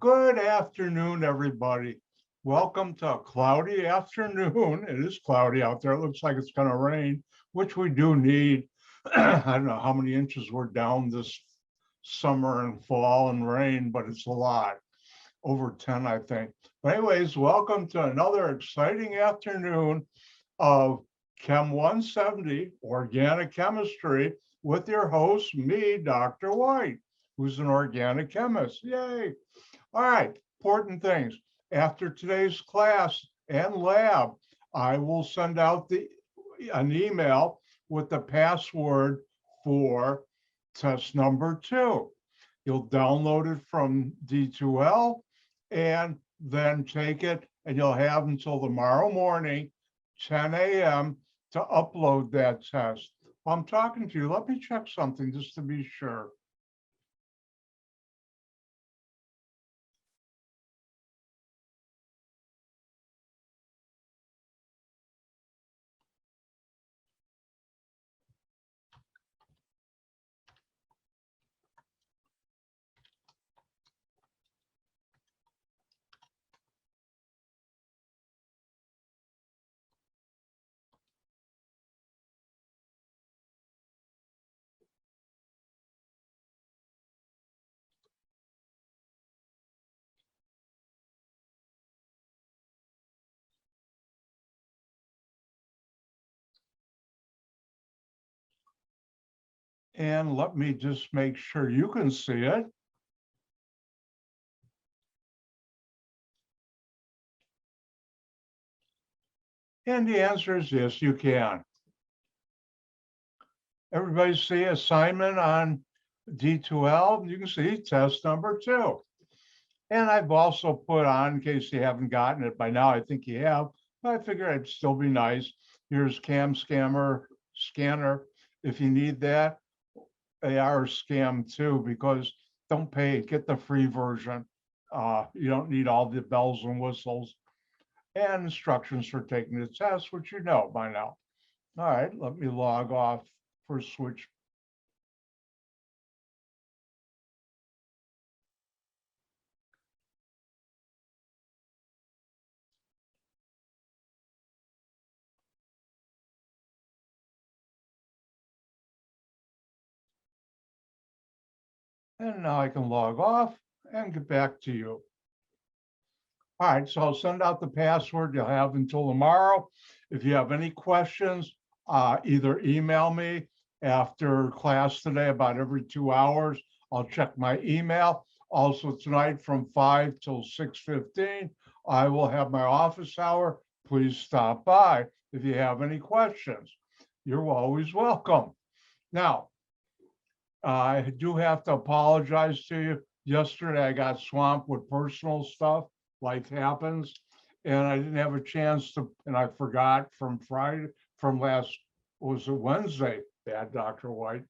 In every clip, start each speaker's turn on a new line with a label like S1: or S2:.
S1: Good afternoon, everybody. Welcome to a cloudy afternoon. It is cloudy out there. It looks like it's going to rain, which we do need. I don't know how many inches we're down this summer and fall and rain, but it's a lot. Over 10, I think. But anyways, welcome to another exciting afternoon of Chem 170, Organic Chemistry, with your host, me, Dr. White, who's an organic chemist. Yay. All right, important things. After today's class and lab, I will send out an email with the password for test number 2. You'll download it from D2L and then take it, and you'll have until tomorrow morning, 10 a.m. to upload that test. While I'm talking to you, let me check something just to be sure. And let me just make sure you can see it. And the answer is yes, you can. Everybody see assignment on D2L? You can see test number 2. And I've also put on, in case you haven't gotten it by now, I think you have, but I figure it'd still be nice. Here's Cam Scanner. If you need that, AR Scam too, because don't pay it, get the free version. You don't need all the bells and whistles and instructions for taking the test, which you know by now. All right, let me log off for switch. And now I can log off and get back to you. All right, so I'll send out the password. You'll have until tomorrow. If you have any questions, either email me after class today about every 2 hours. I'll check my email. Also tonight from 5 till 6:15, I will have my office hour. Please stop by if you have any questions. You're always welcome. Now, I do have to apologize to you. Yesterday, I got swamped with personal stuff. Life happens. And I didn't have a chance to, and I forgot from Friday, from last, was it Wednesday? Bad Dr. White,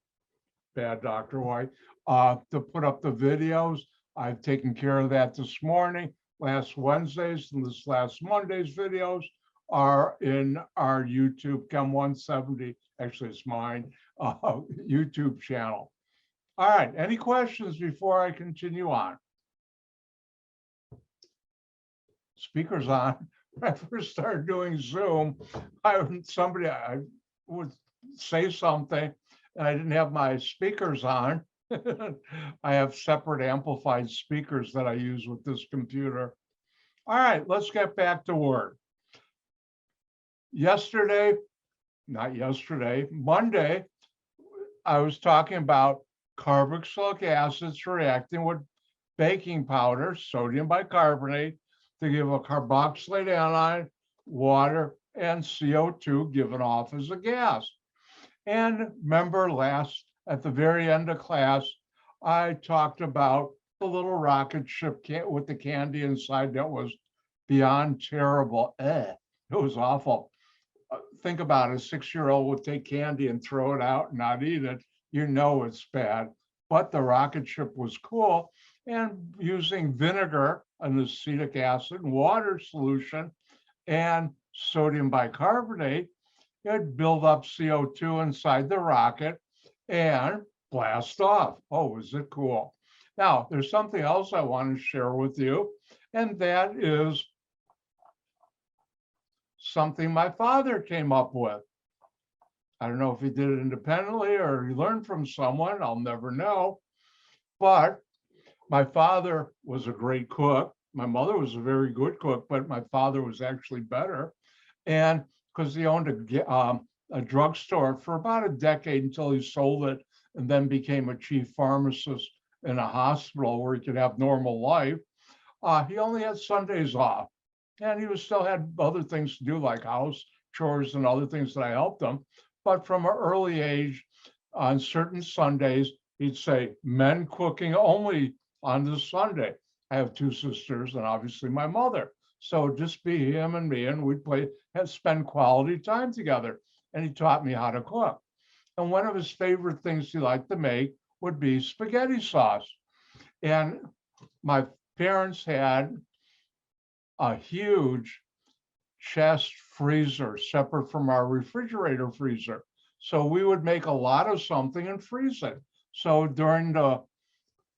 S1: to put up the videos. I've taken care of that this morning. Last Wednesday's and this last Monday's videos are in our YouTube Chem 170, actually it's mine, YouTube channel. All right, any questions before I continue on? Speakers on. When I first started doing Zoom, I would say something and I didn't have my speakers on. I have separate amplified speakers that I use with this computer. All right, let's get back to work. Monday, I was talking about carboxylic acids reacting with baking powder, sodium bicarbonate, to give a carboxylate anion, water, and CO2 given off as a gas. And remember at the very end of class, I talked about the little rocket ship with the candy inside that was beyond terrible. It was awful. Think about it, a 6-year-old would take candy and throw it out and not eat it. You know it's bad. But the rocket ship was cool. And using vinegar, an acetic acid, and water solution, and sodium bicarbonate, it'd build up CO2 inside the rocket and blast off. Oh, is it cool? Now, there's something else I want to share with you, and that is something my father came up with. I don't know if he did it independently or he learned from someone, I'll never know. But my father was a great cook. My mother was a very good cook, but my father was actually better. And because he owned a drugstore for about a decade until he sold it and then became a chief pharmacist in a hospital where he could have normal life. He only had Sundays off, and he still had other things to do like house chores and other things that I helped him. But from an early age, on certain Sundays, he'd say, men cooking only on this Sunday. I have two sisters and obviously my mother. So just be him and me, and we'd spend quality time together. And he taught me how to cook. And one of his favorite things he liked to make would be spaghetti sauce. And my parents had a huge chest freezer separate from our refrigerator freezer. So we would make a lot of something and freeze it. So during the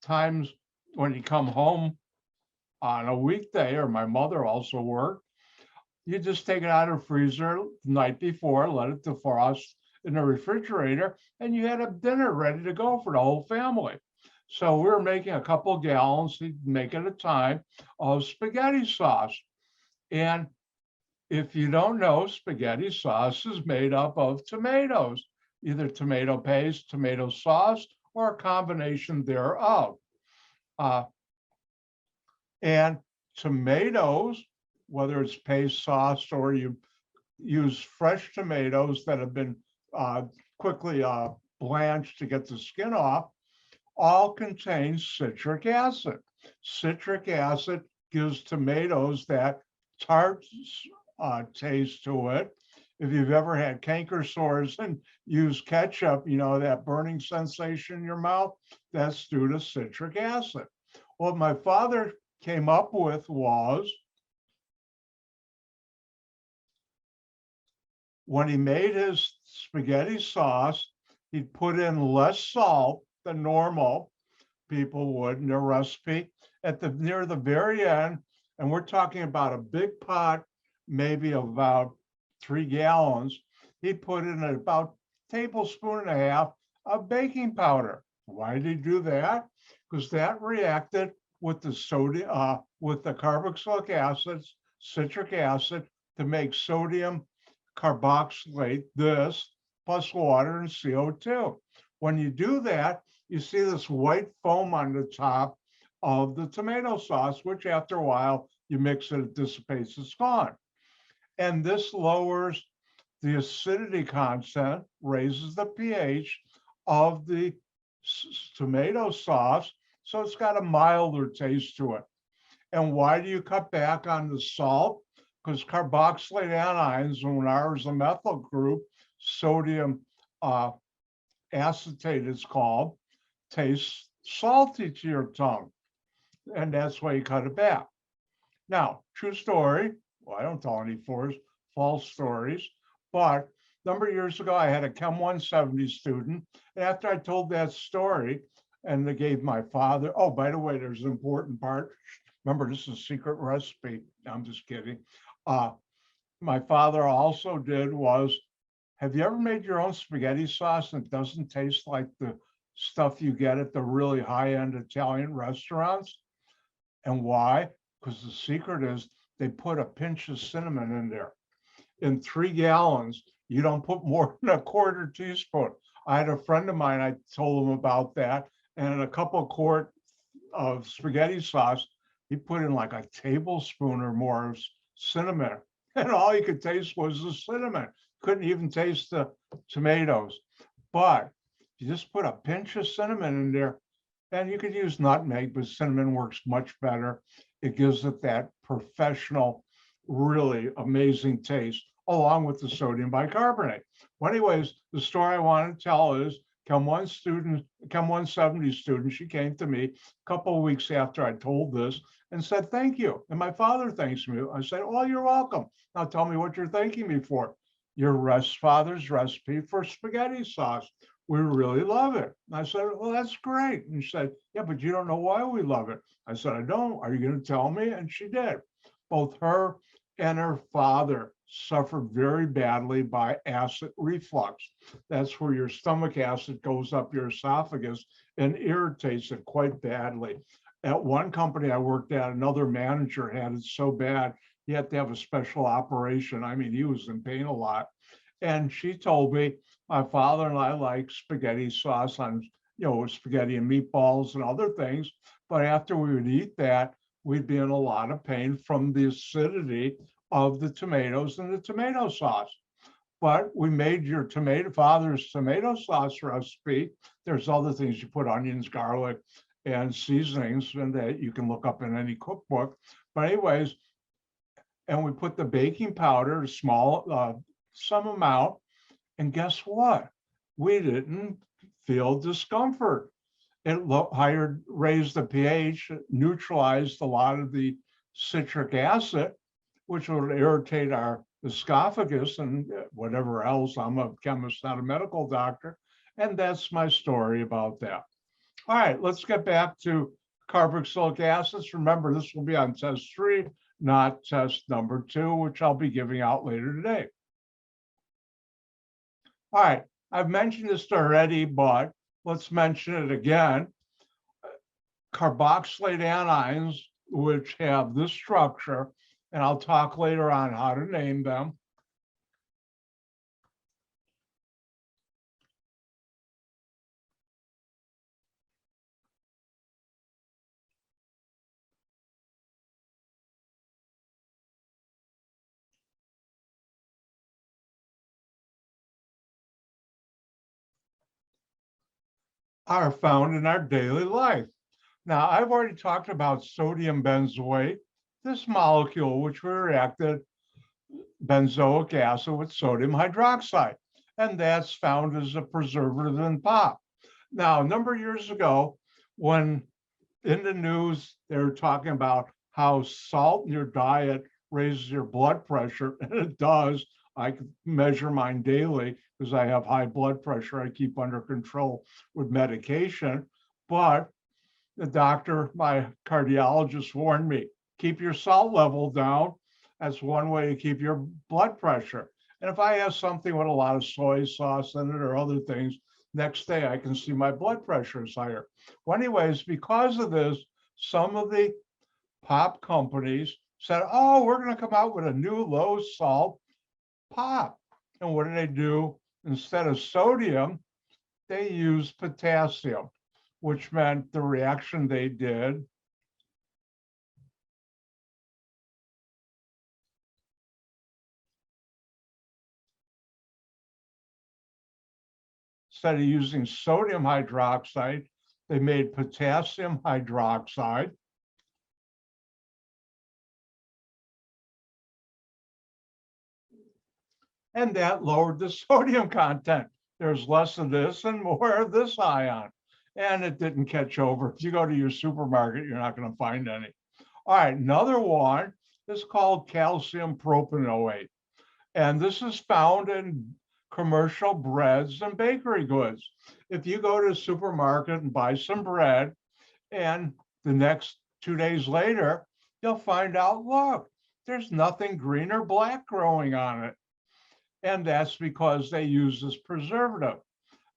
S1: times when you come home on a weekday, or my mother also worked, you just take it out of the freezer the night before, let it defrost in the refrigerator, and you had a dinner ready to go for the whole family. So we were making a couple gallons, he'd make at a time, of spaghetti sauce. And if you don't know, spaghetti sauce is made up of tomatoes, either tomato paste, tomato sauce, or a combination thereof. And tomatoes, whether it's paste sauce or you use fresh tomatoes that have been quickly blanched to get the skin off, all contain citric acid. Citric acid gives tomatoes that tart taste to it. If you've ever had canker sores and used ketchup, you know, that burning sensation in your mouth, that's due to citric acid. What my father came up with was, when he made his spaghetti sauce, he'd put in less salt than normal people would in their recipe at the near the very end. And we're talking about a big pot, maybe about 3 gallons. He put in about a tablespoon and a half of baking powder. Why did he do that? Because that reacted with the sodium, with the carboxylic acids, citric acid, to make sodium carboxylate this plus water and CO2. When you do that, you see this white foam on the top of the tomato sauce, which after a while you mix it, it dissipates, it's gone. And this lowers the acidity content, raises the pH of the tomato sauce, so it's got a milder taste to it. And why do you cut back on the salt? Because carboxylate anions, when ours a methyl group, sodium acetate is called, tastes salty to your tongue. And that's why you cut it back. Now, true story. Well, I don't tell any false stories, but a number of years ago, I had a Chem 170 student. And after I told that story, and they gave my father, oh, by the way, there's an important part. Remember, this is a secret recipe. I'm just kidding. My father also did was, have you ever made your own spaghetti sauce and it doesn't taste like the stuff you get at the really high-end Italian restaurants? And why? Because the secret is they put a pinch of cinnamon in there. In 3 gallons, you don't put more than a quarter teaspoon. I had a friend of mine, I told him about that, and in a couple quart of spaghetti sauce, he put in like a tablespoon or more of cinnamon, and all you could taste was the cinnamon. Couldn't even taste the tomatoes. But you just put a pinch of cinnamon in there, and you could use nutmeg, but cinnamon works much better. It gives it that professional, really amazing taste, along with the sodium bicarbonate. Well, anyways, the story I want to tell is Chem 170 student, she came to me a couple of weeks after I told this and said, thank you. And my father thanks me. I said, oh, you're welcome. Now tell me what you're thanking me for. Your father's recipe for spaghetti sauce. we really love it. And I said, well, that's great. And she said, yeah, but you don't know why we love it. I said, I don't. Are you going to tell me? And she did. Both her and her father suffered very badly by acid reflux. That's where your stomach acid goes up your esophagus and irritates it quite badly. At one company I worked at, another manager had it so bad, he had to have a special operation. I mean, he was in pain a lot. And she told me, my father and I like spaghetti sauce on, spaghetti and meatballs and other things. But after we would eat that, we'd be in a lot of pain from the acidity of the tomatoes and the tomato sauce. But we made your father's tomato sauce recipe. There's other things you put, onions, garlic, and seasonings, and that you can look up in any cookbook. But anyways, and we put the baking powder, a small, some amount, and guess what? We didn't feel discomfort. It raised the pH, neutralized a lot of the citric acid, which would irritate our esophagus and whatever else. I'm a chemist, not a medical doctor. And that's my story about that. All right, let's get back to carboxylic acids. Remember, this will be on test 3, not test number 2, which I'll be giving out later today. All right, I've mentioned this already, but let's mention it again. Carboxylate anions, which have this structure, and I'll talk later on how to name them. Are found in our daily life. Now, I've already talked about sodium benzoate, this molecule which reacted benzoic acid with sodium hydroxide, and that's found as a preservative in pop. Now, a number of years ago, when in the news they were talking about how salt in your diet raises your blood pressure, and it does. I can measure mine daily because I have high blood pressure. I keep under control with medication. But the doctor, my cardiologist, warned me, keep your salt level down. That's one way to keep your blood pressure. And if I have something with a lot of soy sauce in it or other things, next day I can see my blood pressure is higher. Well, anyways, because of this, some of the pop companies said, oh, we're going to come out with a new low salt pop. And what do? Instead of sodium, they used potassium, which meant the reaction they did instead of using sodium hydroxide, they made potassium hydroxide. And that lowered the sodium content. There's less of this and more of this ion. And it didn't catch over. If you go to your supermarket, you're not going to find any. All right, another one is called calcium propanoate. And this is found in commercial breads and bakery goods. If you go to a supermarket and buy some bread, and the next 2 days later, you'll find out, look, there's nothing green or black growing on it. And that's because they use this preservative.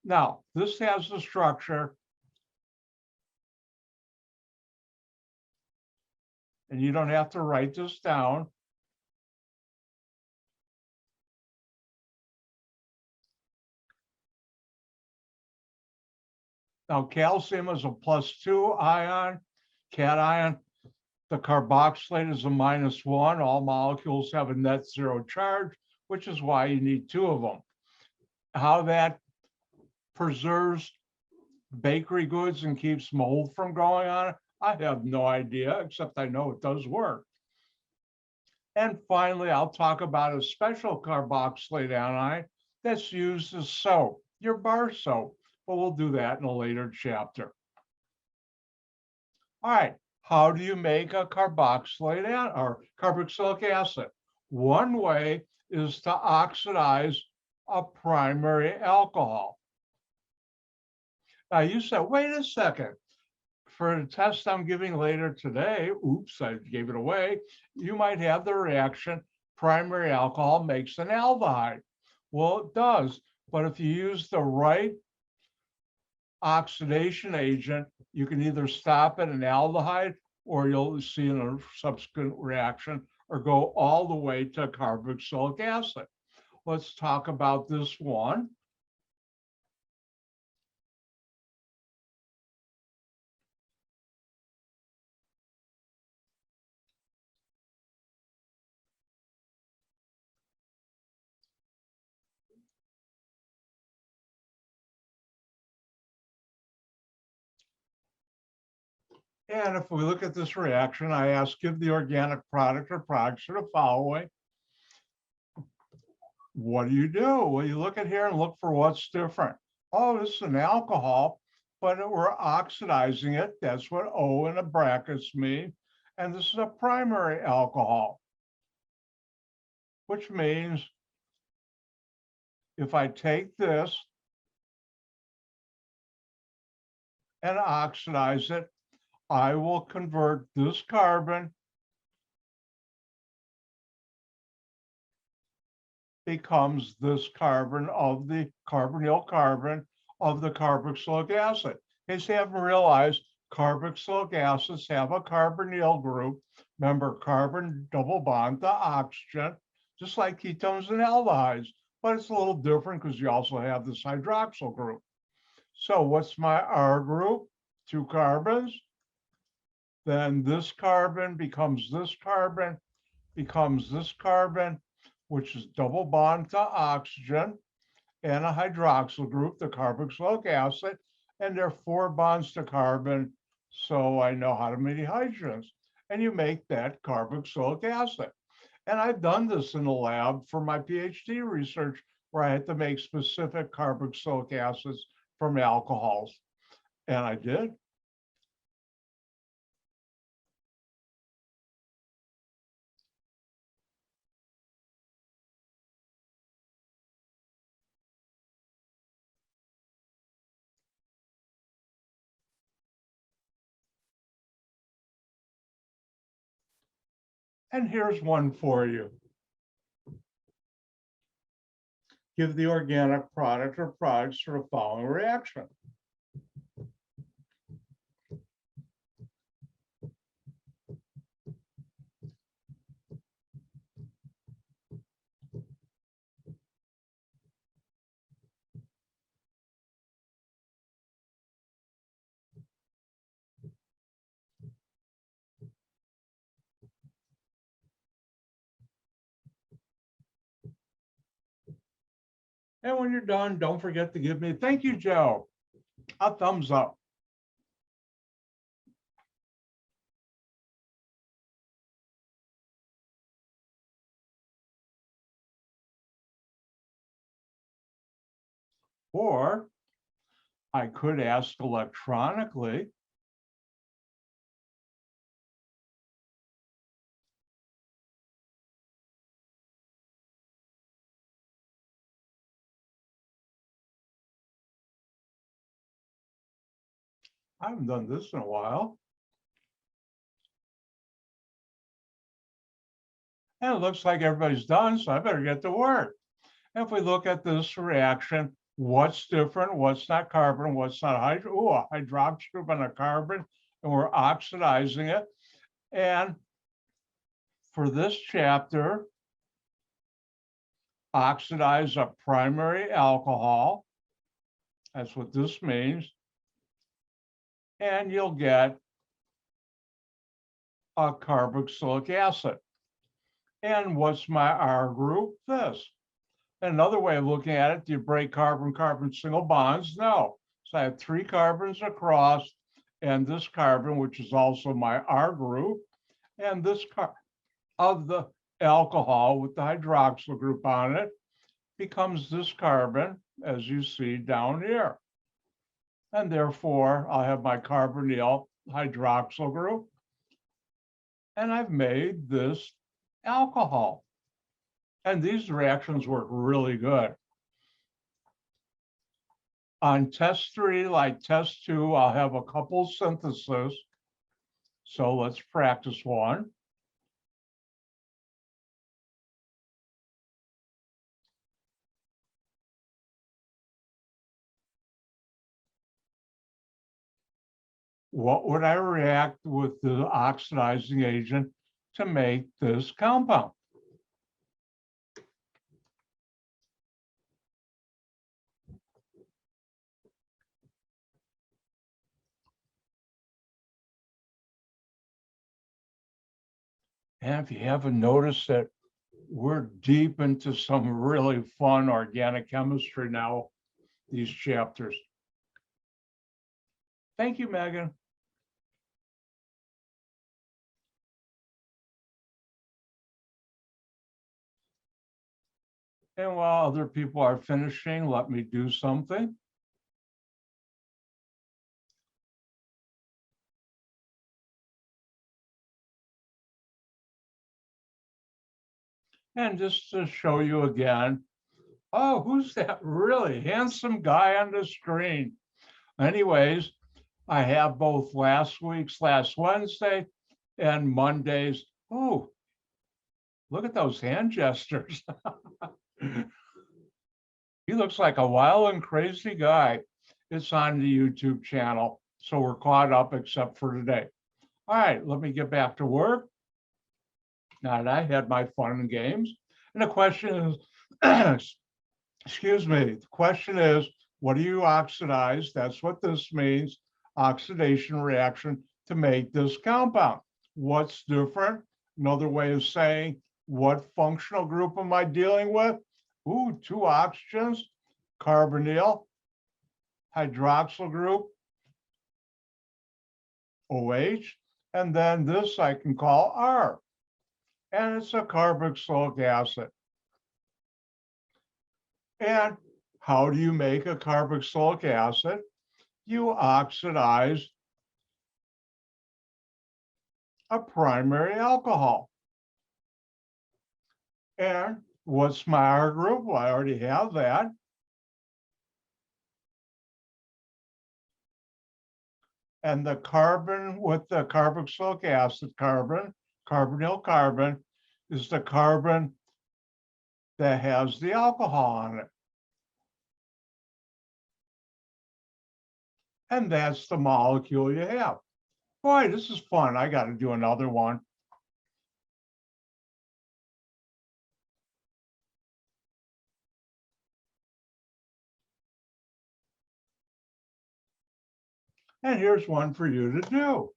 S1: Now, this has the structure, and you don't have to write this down. Now, calcium is a +2 ion, cation. The carboxylate is a -1. All molecules have a net zero charge, which is why you need 2 of them. How that preserves bakery goods and keeps mold from growing on it, I have no idea, except I know it does work. And finally, I'll talk about a special carboxylate anion that's used as soap, your bar soap, but we'll do that in a later chapter. All right, how do you make a carboxylate or carboxylic acid? One way is to oxidize a primary alcohol. Now you said, wait a second, for a test I'm giving later today, oops, I gave it away, you might have the reaction, primary alcohol makes an aldehyde. Well, it does, but if you use the right oxidation agent, you can either stop at an aldehyde or you'll see in a subsequent reaction or go all the way to carboxylic acid. Let's talk about this one. And if we look at this reaction, I ask, give the organic product or products to the following. What do? Well, you look at here and look for what's different. Oh, this is an alcohol, but we're oxidizing it. That's what O in the brackets mean. And this is a primary alcohol, which means if I take this and oxidize it, I will convert this carbon becomes this carbon of the carbonyl carbon of the carboxylic acid. In case you haven't realized, carboxylic acids have a carbonyl group. Remember, carbon double bond to oxygen, just like ketones and aldehydes, but it's a little different because you also have this hydroxyl group. So what's my R group? 2 carbons. Then this carbon becomes this carbon, becomes this carbon, which is double bond to oxygen and a hydroxyl group, the carboxylic acid, and there are 4 bonds to carbon, so I know how many hydrogens. And you make that carboxylic acid. And I've done this in the lab for my PhD research where I had to make specific carboxylic acids from alcohols. And I did. And here's one for you. Give the organic product or products to the following reaction. And when you're done, don't forget to give me, thank you, Joe, a thumbs up. Or I could ask electronically. I haven't done this in a while. And it looks like everybody's done, so I better get to work. And if we look at this reaction, what's different, what's not carbon, what's not hydrogen? Oh, a hydroxyl group and a carbon, and we're oxidizing it. And for this chapter, oxidize a primary alcohol. That's what this means. And you'll get a carboxylic acid. And what's my R group? This. Another way of looking at it, do you break carbon-carbon single bonds? No. So I have 3 carbons across, and this carbon, which is also my R group, and this of the alcohol with the hydroxyl group on it becomes this carbon, as you see down here. And therefore, I'll have my carbonyl hydroxyl group, and I've made this alcohol. And these reactions work really good. On test 3, like test 2, I'll have a couple synthesis. So let's practice one. What would I react with the oxidizing agent to make this compound? And if you haven't noticed it, we're deep into some really fun organic chemistry now, these chapters. Thank you, Megan. And while other people are finishing, let me do something. And just to show you again, oh, who's that really handsome guy on the screen? Anyways, I have both last Wednesday and Monday's. Oh, look at those hand gestures. He looks like a wild and crazy guy. It's on the YouTube channel. So we're caught up except for today. All right, let me get back to work. Now that I had my fun and games. And the question is, excuse me, the question is, what do you oxidize? That's what this means, oxidation reaction to make this compound. What's different? Another way of saying, what functional group am I dealing with? Ooh, 2 oxygens, carbonyl, hydroxyl group, OH, and then this I can call R, and it's a carboxylic acid. And how do you make a carboxylic acid? You oxidize a primary alcohol. And what's my R group? Well, I already have that. And the carbon with the carboxylic acid carbon, carbonyl carbon, is the carbon that has the alcohol on it. And that's the molecule you have. Boy, this is fun. I got to do another one. And here's one for you to do.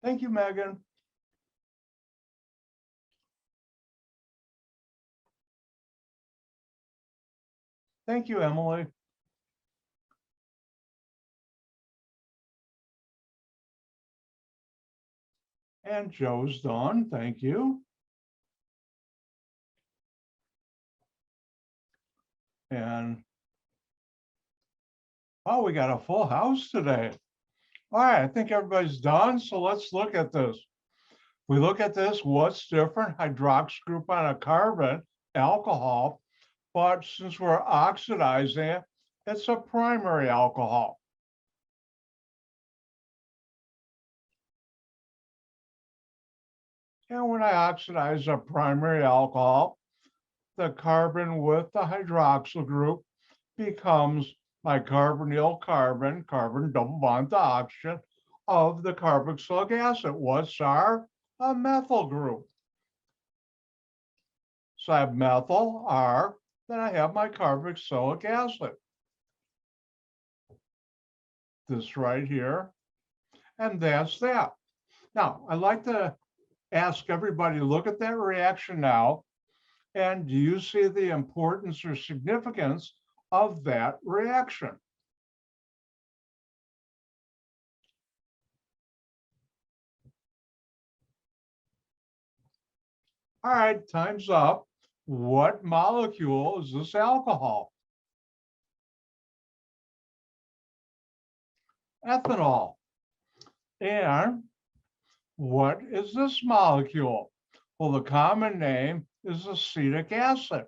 S1: Thank you, Megan. Thank you, Emily. And Joe's done. Thank you. And oh, we got a full house today. All right, I think everybody's done. So let's look at this. We look at this, what's different? Hydroxy group on a carbon, alcohol, but since we're oxidizing it, it's a primary alcohol. And when I oxidize a primary alcohol, the carbon with the hydroxyl group becomes my carbonyl carbon, carbon double bond to oxygen of the carboxylic acid. What's our? A methyl group. So I have methyl, R, then I have my carboxylic acid. This right here, and that's that. Now, I'd like to ask everybody to look at that reaction now, and do you see the importance or significance of that reaction? All right, time's up. What molecule is this alcohol? Ethanol. And what is this molecule? Well, the common name is acetic acid.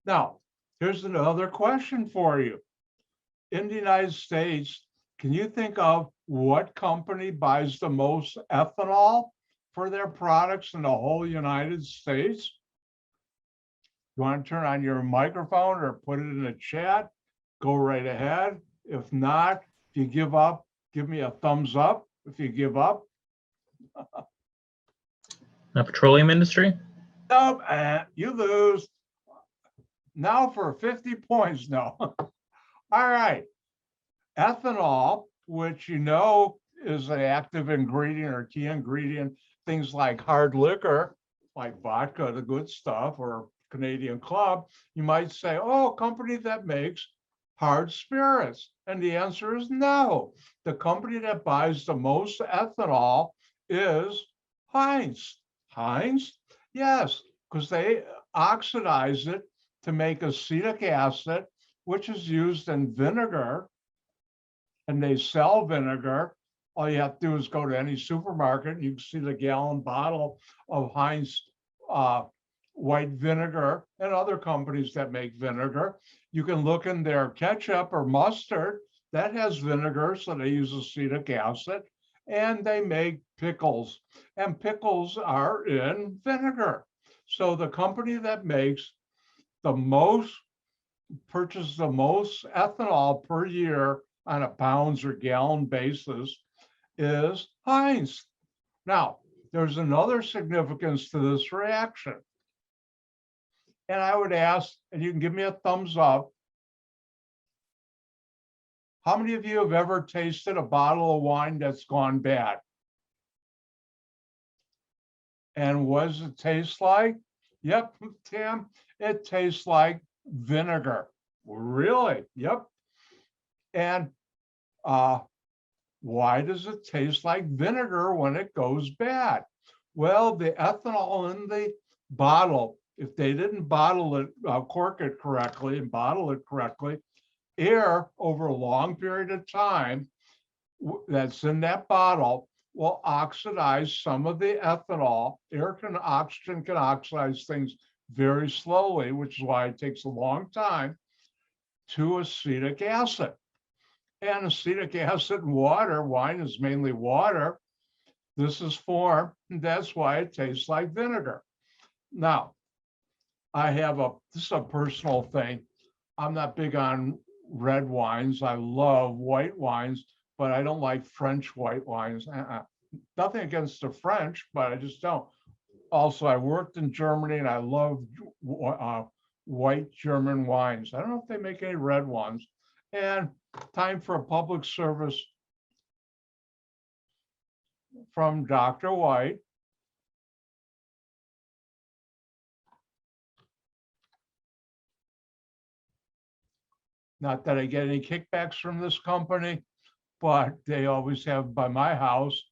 S1: Now, here's another question for you. In the United States, can you think of what company buys the most ethanol for their products in the whole United States? You want to turn on your microphone or put it in the chat? Go right ahead. If not, if you give up, give me a thumbs up. If you give up,
S2: The petroleum industry?
S1: nope, you lose. Now for 50 points, no. All right. Ethanol, which you know is an active ingredient or key ingredient, things like hard liquor, like vodka, the good stuff, or Canadian Club, you might say, oh, a company that makes hard spirits. And the answer is no. The company that buys the most ethanol is Heinz. Heinz? Yes, because they oxidize it to make acetic acid, which is used in vinegar, and they sell vinegar. All you have to do is go to any supermarket and you can see the gallon bottle of Heinz white vinegar and other companies that make vinegar. You can look in their ketchup or mustard that has vinegar, so they use acetic acid, and they make pickles, and pickles are in vinegar. So the company that makes the most, purchases the most ethanol per year on a pounds or gallon basis is Heinz. Now, there's another significance to this reaction. And I would ask, and you can give me a thumbs up, how many of you have ever tasted a bottle of wine that's gone bad? And what does it taste like? Yep, Tim, it tastes like vinegar. Really? Yep. And why does it taste like vinegar when it goes bad? Well, the ethanol in the bottle, if they didn't bottle it, cork it correctly and bottle it correctly, air over a long period of time that's in that bottle will oxidize some of the ethanol. Oxygen can oxidize things very slowly, which is why it takes a long time, to acetic acid. And acetic acid and water, wine is mainly water. This is formed, and that's why it tastes like vinegar. Now, this is a personal thing. I'm not big on red wines. I love white wines, but I don't like French white wines. Nothing against the French, but I just don't. Also, I worked in Germany and I love white German wines. I don't know if they make any red ones. And time for a public service from Dr. White. Not that I get any kickbacks from this company, but they always have by my house.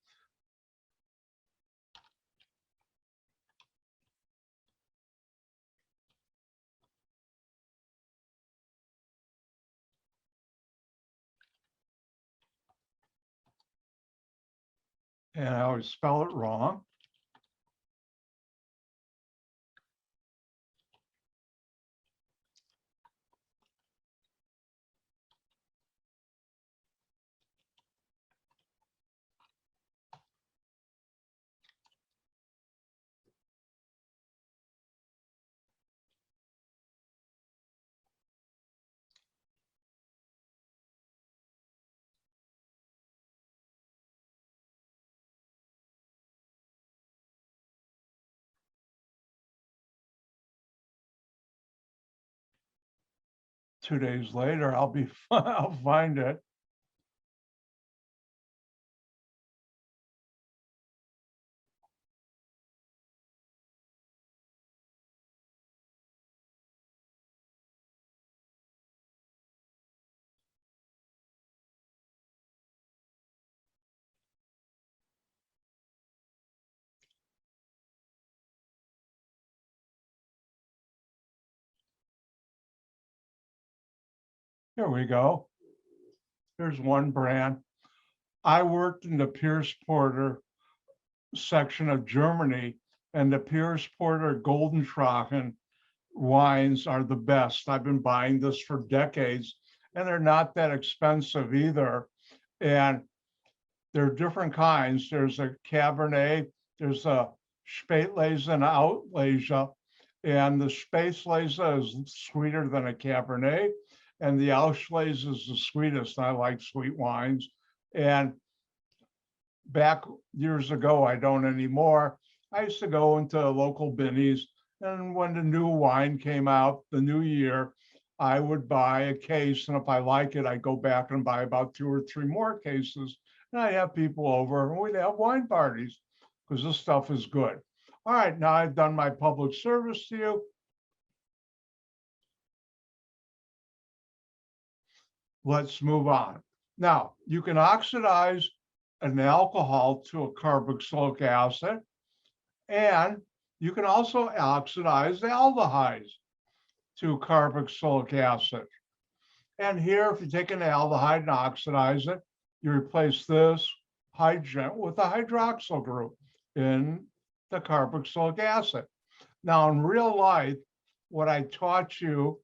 S1: And I always spell it wrong. Two days later, I'll find it. Here we go. Here's one brand. I worked in the Pierce Porter section of Germany, and the Pierce Porter Goldenschrachen wines are the best. I've been buying this for decades, and they're not that expensive either. And there are different kinds. There's a Cabernet, there's a Spätlese and Auslese, and the Spätlese is sweeter than a Cabernet, and the Auslese is the sweetest. I like sweet wines. And back years ago, I don't anymore, I used to go into local binnies, and when the new wine came out, the new year, I would buy a case, and if I like it, I'd go back and buy about 2 or 3 more cases. And I'd have people over, and we'd have wine parties, because this stuff is good. All right, now I've done my public service to you. Let's move on. Now, you can oxidize an alcohol to a carboxylic acid, and you can also oxidize aldehydes to carboxylic acid. And here, if you take an aldehyde and oxidize it, you replace this hydrogen with a hydroxyl group in the carboxylic acid. Now, in real life, what I taught you,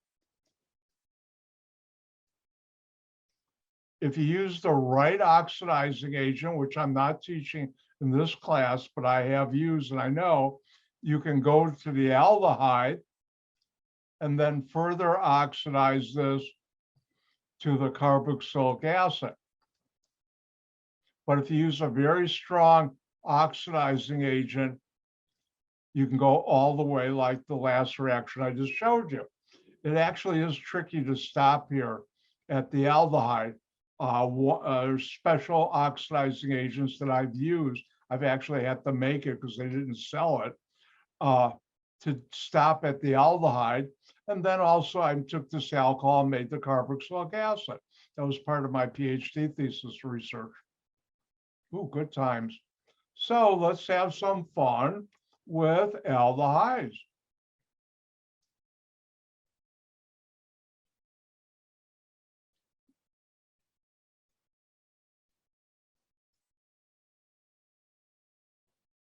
S1: if you use the right oxidizing agent, which I'm not teaching in this class, but I have used and I know, you can go to the aldehyde and then further oxidize this to the carboxylic acid. But if you use a very strong oxidizing agent, you can go all the way like the last reaction I just showed you. It actually is tricky to stop here at the aldehyde. Special oxidizing agents that I've used, I've actually had to make it because they didn't sell it, to stop at the aldehyde. And then also I took this alcohol and made the carboxylic acid. That was part of my PhD thesis research. Ooh, good times. So let's have some fun with aldehydes.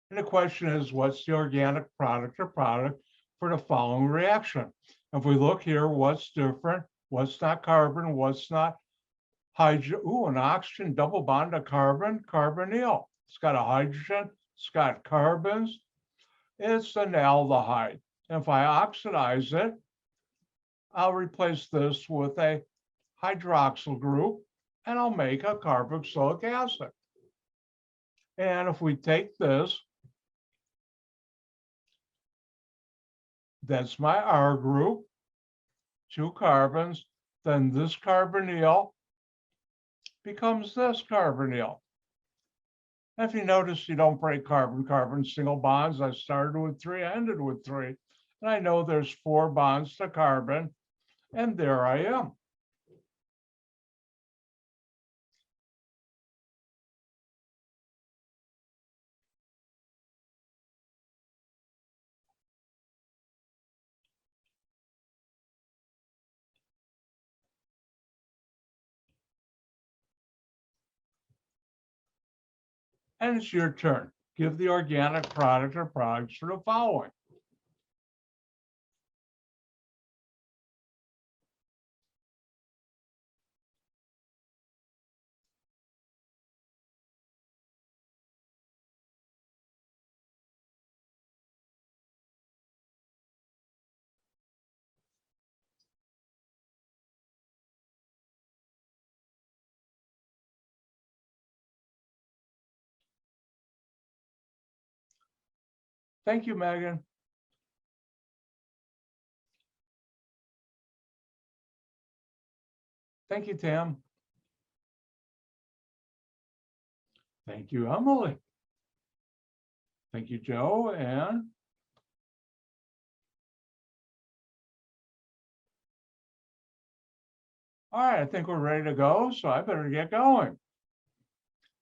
S1: And the question is, what's the organic product or product for the following reaction? If we look here, what's different? What's not carbon? What's not hydrogen? Ooh, an oxygen double bond to carbon, carbonyl. It's got a hydrogen, it's got carbons. It's an aldehyde. And if I oxidize it, I'll replace this with a hydroxyl group, and I'll make a carboxylic acid. And if we take this, that's my R group, 2 carbons, then this carbonyl becomes this carbonyl. If you notice, you don't break carbon-carbon single bonds. I started with 3, I ended with 3. And I know there's 4 bonds to carbon, and there I am. And it's your turn. Give the organic product or products for the following. Thank you, Megan. Thank you, Tim. Thank you, Emily. Thank you, Joe. And all right, I think we're ready to go, so I better get going.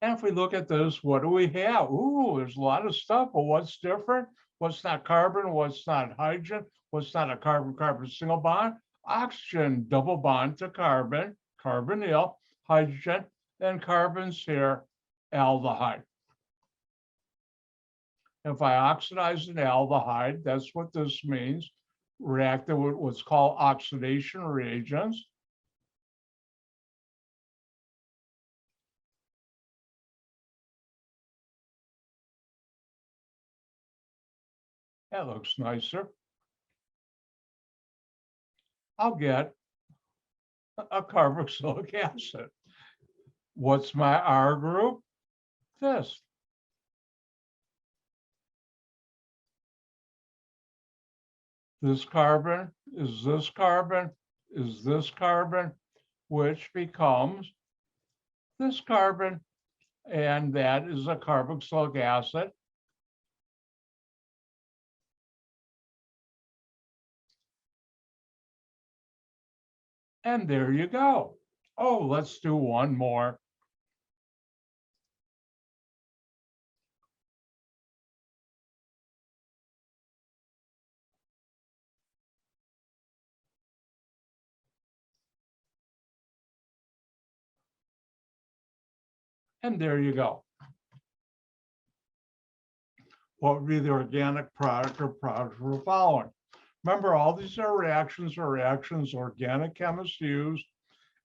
S1: And if we look at this, what do we have? Ooh, there's a lot of stuff, but what's different? What's not carbon? What's not hydrogen? What's not a carbon-carbon single bond? Oxygen, double bond to carbon, carbonyl, hydrogen, and carbons here, aldehyde. If I oxidize an aldehyde, that's what this means. Reacted with what's called oxidation reagents. That looks nicer. I'll get a carboxylic acid. What's my R group? This. This carbon is this carbon, is this carbon, which becomes this carbon, and that is a carboxylic acid. And there you go. Oh, let's do one more. And there you go. What would be the organic product or product we're following? Remember, all these are reactions organic chemists use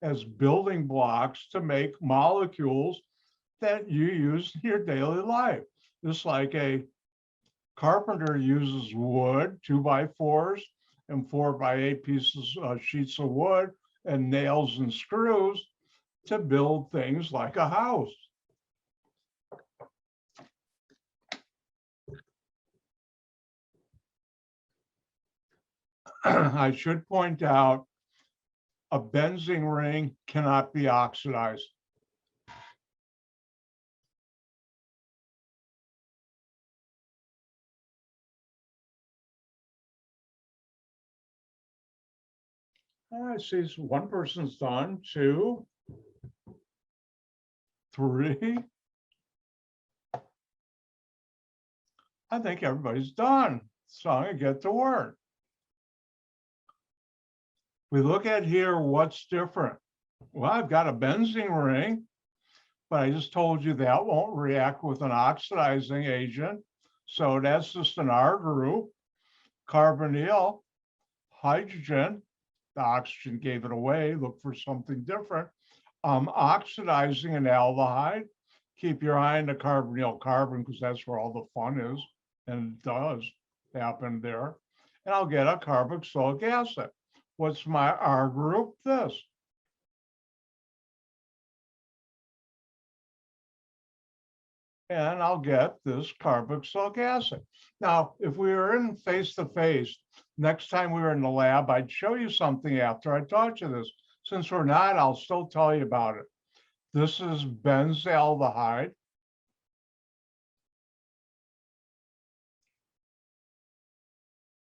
S1: as building blocks to make molecules that you use in your daily life. Just like a carpenter uses wood, 2x4s and 4x8 pieces, sheets of wood, and nails and screws to build things like a house. I should point out, a benzene ring cannot be oxidized. I see one person's done, 2, 3. I think everybody's done. So I'm gonna get to work. We look at here, what's different? Well, I've got a benzene ring, but I just told you that won't react with an oxidizing agent. So that's just an R group. Carbonyl, hydrogen, the oxygen gave it away, look for something different. Oxidizing an aldehyde, keep your eye on the carbonyl carbon because that's where all the fun is, and it does happen there. And I'll get a carboxylic acid. What's my R group? This. And I'll get this carboxylic acid. Now, if we were in face-to-face, next time we were in the lab, I'd show you something after I taught you this. Since we're not, I'll still tell you about it. This is benzaldehyde.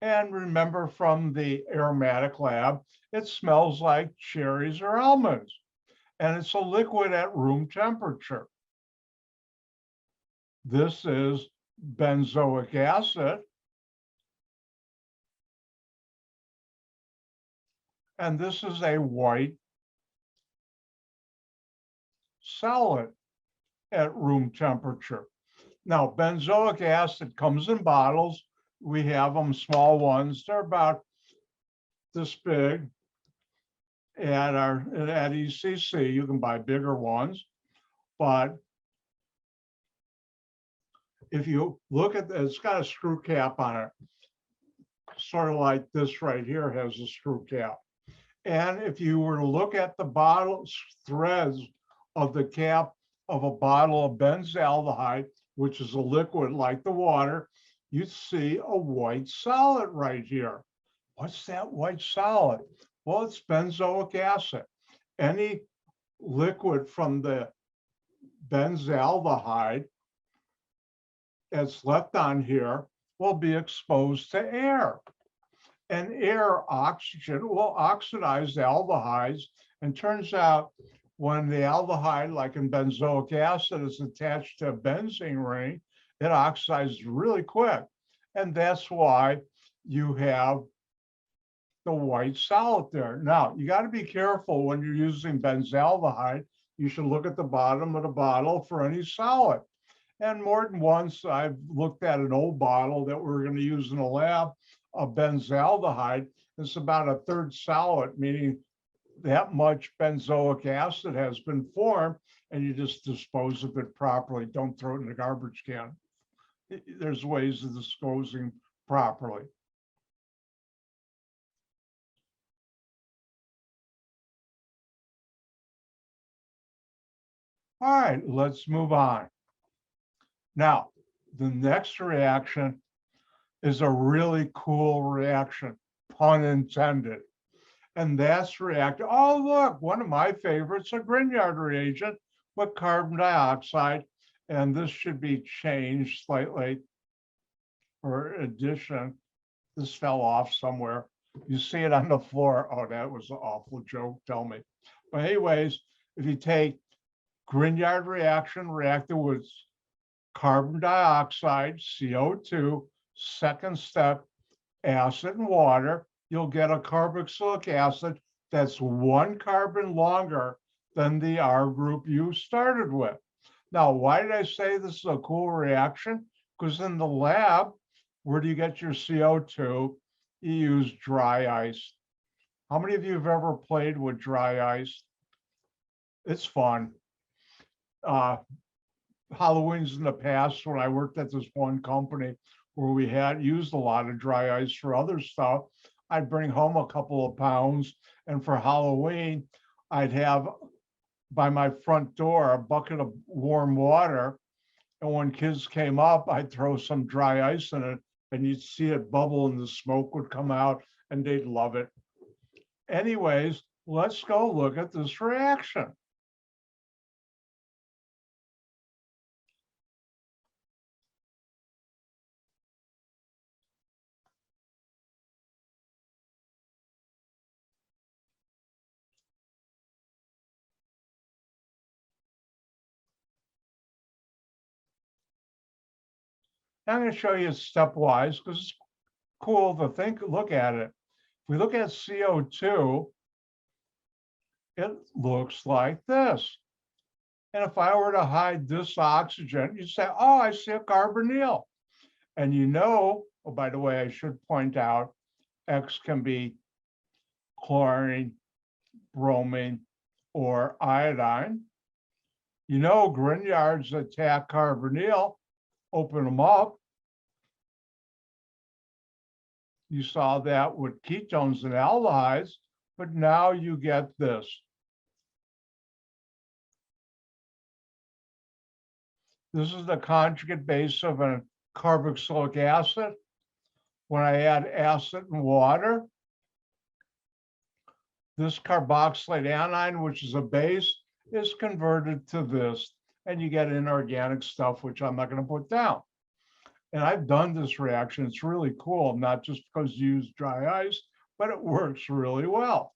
S1: And remember from the aromatic lab, it smells like cherries or almonds. And it's a liquid at room temperature. This is benzoic acid. And this is a white solid at room temperature. Now, benzoic acid comes in bottles. We have them, small ones. They're about this big. At ECC, you can buy bigger ones. But if you look at it, it's got a screw cap on it. Sort of like this right here has a screw cap. And if you were to look at the bottle threads of the cap of a bottle of benzaldehyde, which is a liquid like the water, you'd see a white solid right here. What's that white solid? Well, it's benzoic acid. Any liquid from the benzaldehyde that's left on here will be exposed to air. And air, oxygen, will oxidize the aldehydes. And turns out when the aldehyde, like in benzoic acid, is attached to a benzene ring, it oxidizes really quick. And that's why you have the white solid there. Now, you got to be careful when you're using benzaldehyde. You should look at the bottom of the bottle for any solid. And more than once, I've looked at an old bottle that we're going to use in the lab of benzaldehyde. It's about a third solid, meaning that much benzoic acid has been formed, and you just dispose of it properly. Don't throw it in the garbage can. There's ways of disposing properly. All right, let's move on. Now, the next reaction is a really cool reaction, pun intended. And that's react. Oh, look, one of my favorites, a Grignard reagent with carbon dioxide. And this should be changed slightly for addition. This fell off somewhere. You see it on the floor. Oh, that was an awful joke, tell me. But anyways, if you take Grignard reaction reacted with carbon dioxide, CO2, second step, acid and water, you'll get a carboxylic acid that's one carbon longer than the R group you started with. Now, why did I say this is a cool reaction? Because in the lab, where do you get your CO2? You use dry ice. How many of you have ever played with dry ice? It's fun. Halloween's in the past, when I worked at this one company where we had used a lot of dry ice for other stuff, I'd bring home a couple of pounds, and for Halloween, I'd have by my front door a bucket of warm water, and when kids came up, I'd throw some dry ice in it, and you'd see it bubble and the smoke would come out, and they'd love it. Anyways, let's go look at this reaction. I'm going to show you stepwise because it's cool to look at it. If we look at CO2, it looks like this. And if I were to hide this oxygen, you say, oh, I see a carbonyl. And you know, oh, by the way, I should point out, X can be chlorine, bromine, or iodine. You know, Grignards attack carbonyl, open them up. You saw that with ketones and aldehydes, but now you get this. This is the conjugate base of a carboxylic acid. When I add acid and water, this carboxylate anion, which is a base, is converted to this, and you get inorganic stuff, which I'm not going to put down. And I've done this reaction. It's really cool, not just because you use dry ice, but it works really well.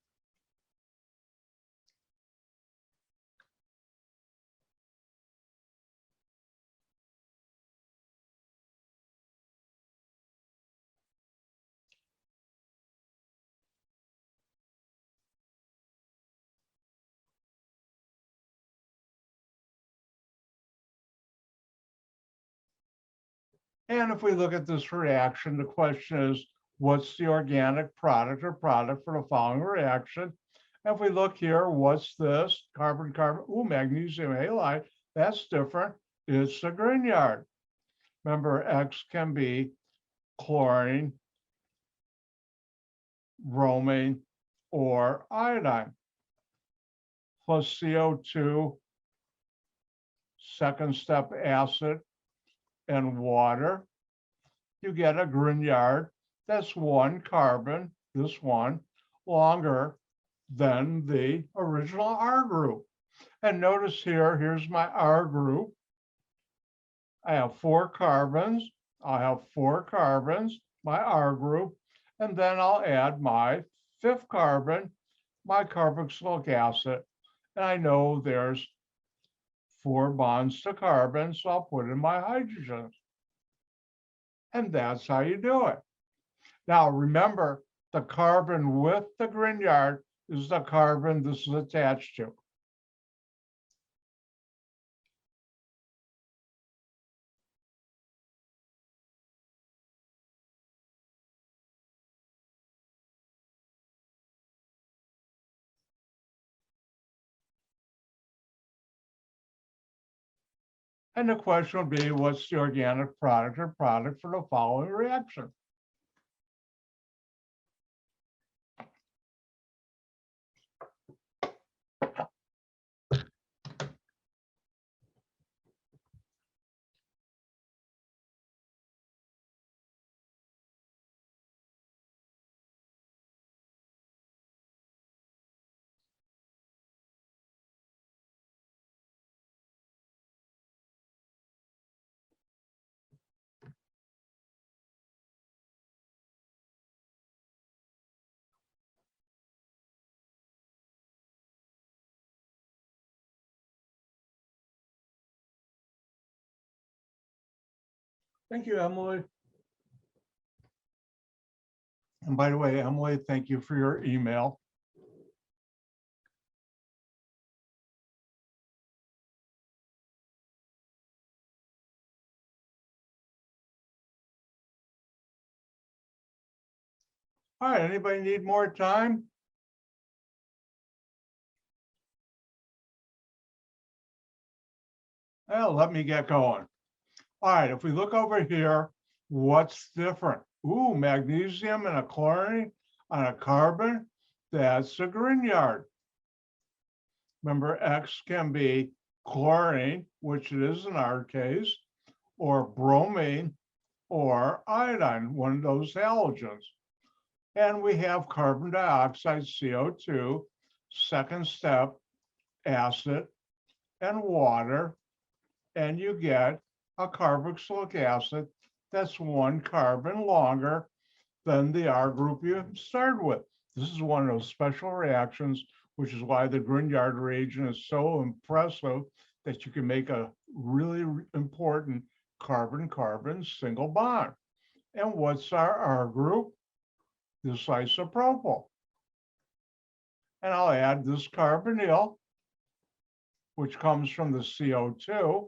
S1: And if we look at this reaction, the question is, what's the organic product or product for the following reaction? And if we look here, what's this? Carbon, ooh, magnesium halide, that's different. It's a Grignard. Remember, X can be chlorine, bromine, or iodine, plus CO2, second step acid, and water. You get a Grignard that's one carbon, this one, longer than the original R group. And notice here, here's my R group. I have 4 carbons. I'll have 4 carbons, my R group, and then I'll add my 5th carbon, my carboxylic acid. And I know there's 4 bonds to carbon, so I'll put in my hydrogens. And that's how you do it. Now, remember, The carbon with the Grignard is the carbon this is attached to. And the question would be, what's the organic product or product for the following reaction? Thank you, Emily. And by the way, Emily, thank you for your email. All right, anybody need more time? Well, let me get going. All right, if we look over here, what's different? Ooh, magnesium and a chlorine on a carbon, that's a Grignard. Remember, X can be chlorine, which it is in our case, or bromine, or iodine, one of those halogens. And we have carbon dioxide, CO2, second step, acid, and water, and you get a carboxylic acid that's one carbon longer than the R group you started with. This is one of those special reactions, which is why the Grignard reagent is so impressive that you can make a really important carbon-carbon single bond. And what's our R group? This isopropyl. And I'll add this carbonyl, which comes from the CO2.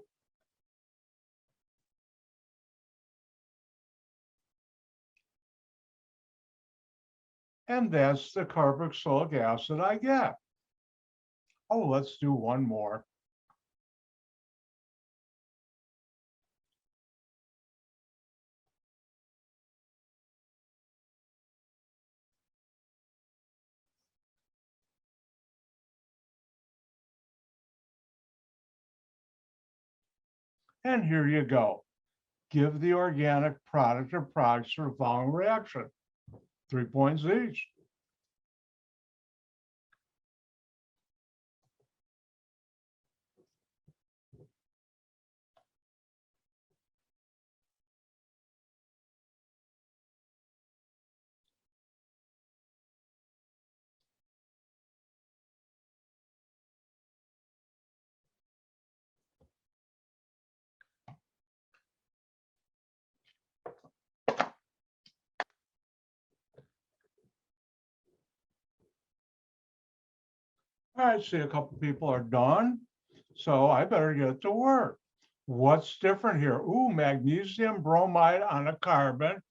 S1: And that's the carboxylic acid I get. Oh, let's do one more. And here you go. Give the organic product or products for the following reaction. 3 points each. All right, see a couple people are done. So I better get to work. What's different here? Ooh, magnesium bromide on a carbon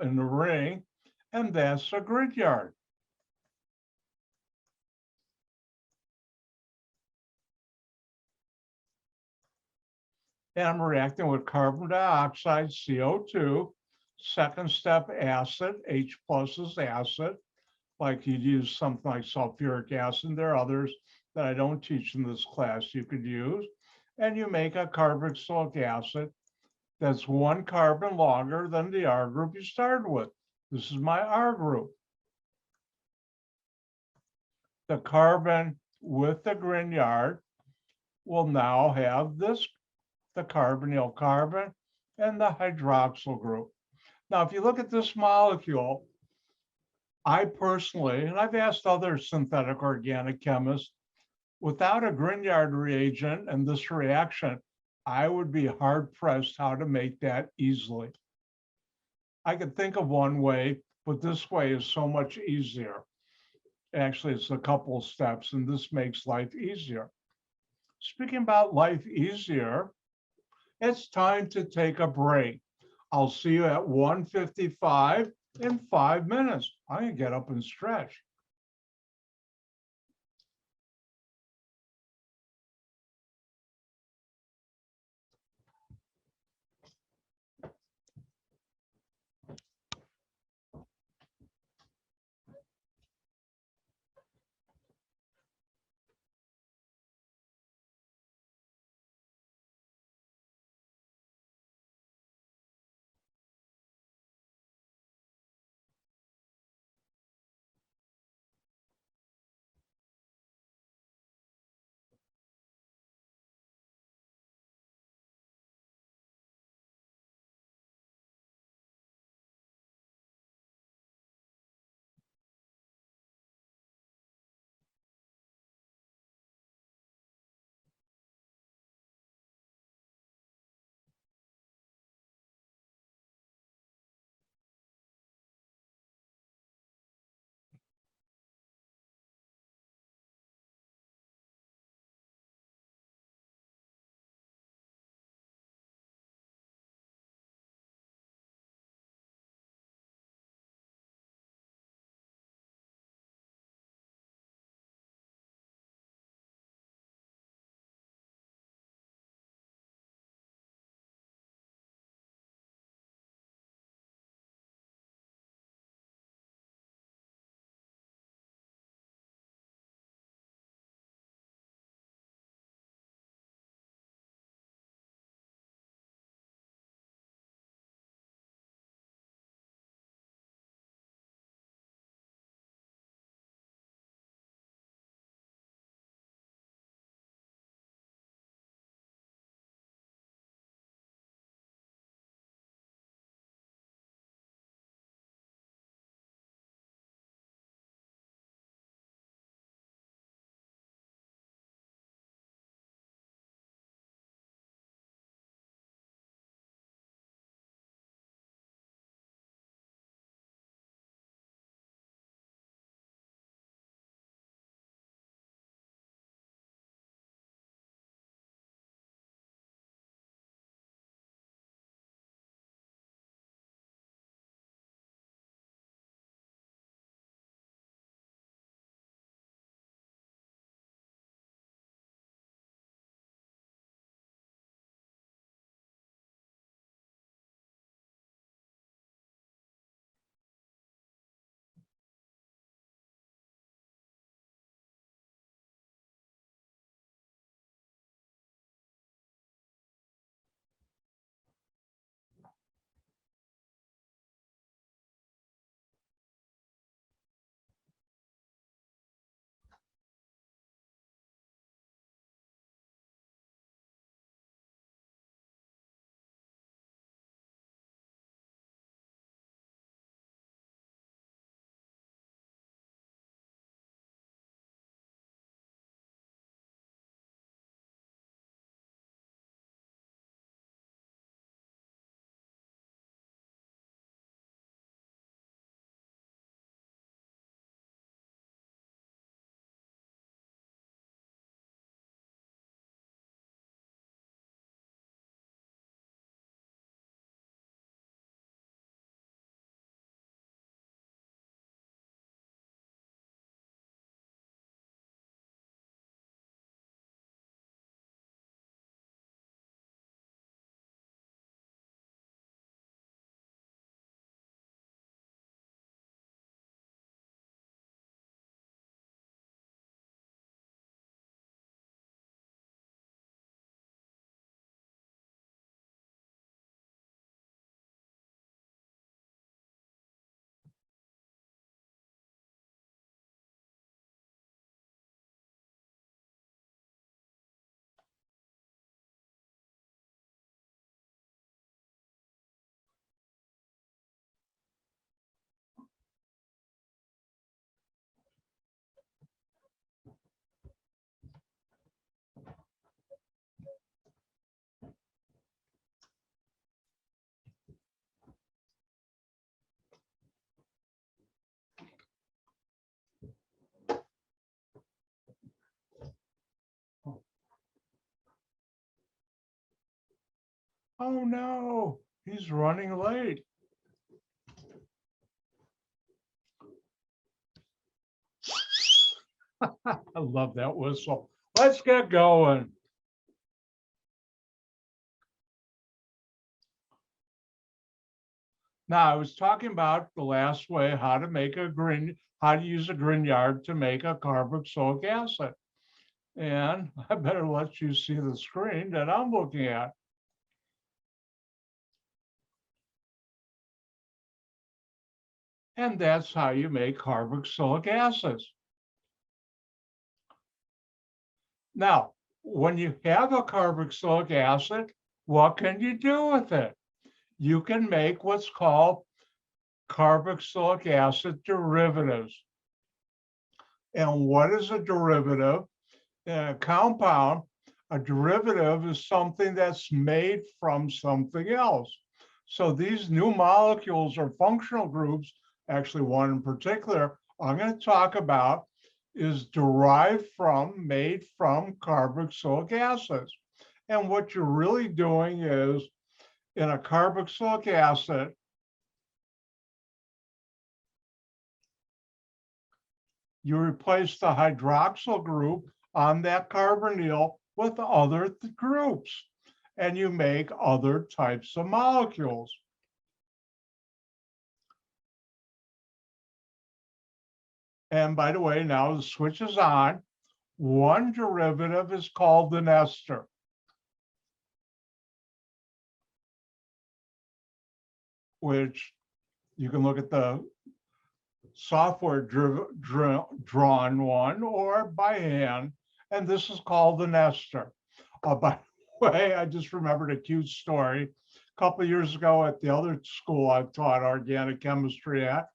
S1: in the ring, and that's a Grignard. And I'm reacting with carbon dioxide, CO2, second step acid, H plus is acid, like you'd use something like sulfuric acid. There are others that I don't teach in this class you could use. And you make a carboxylic acid that's one carbon longer than the R group you started with. This is my R group. The carbon with the Grignard will now have this, the carbonyl carbon and the hydroxyl group. Now, if you look at this molecule, I personally, and I've asked other synthetic organic chemists, without a Grignard reagent and this reaction, I would be hard pressed how to make that easily. I could think of one way, but this way is so much easier. Actually, it's a couple steps, and this makes life easier. Speaking about life easier, it's time to take a break. I'll see you at 1:55 in 5 minutes. I'm gonna get up and stretch. Oh no, he's running late. I love that whistle. Let's get going. Now, I was talking about the last way how to use a Grignard to make a carboxylic acid. And I better let you see the screen that I'm looking at. And that's how you make carboxylic acids. Now, when you have a carboxylic acid, what can you do with it? You can make what's called carboxylic acid derivatives. And what is a derivative? In a compound, a derivative is something that's made from something else. So these new molecules or functional groups, actually one in particular, I'm going to talk about is derived from, made from carboxylic acids. And what you're really doing is in a carboxylic acid, you replace the hydroxyl group on that carbonyl with other groups, and you make other types of molecules. And by the way, now the switch is on. One derivative is called an ester. Which you can look at the software drawn one or by hand, and this is called an ester. By the way, I just remembered a cute story. A couple of years ago at the other school I taught organic chemistry at,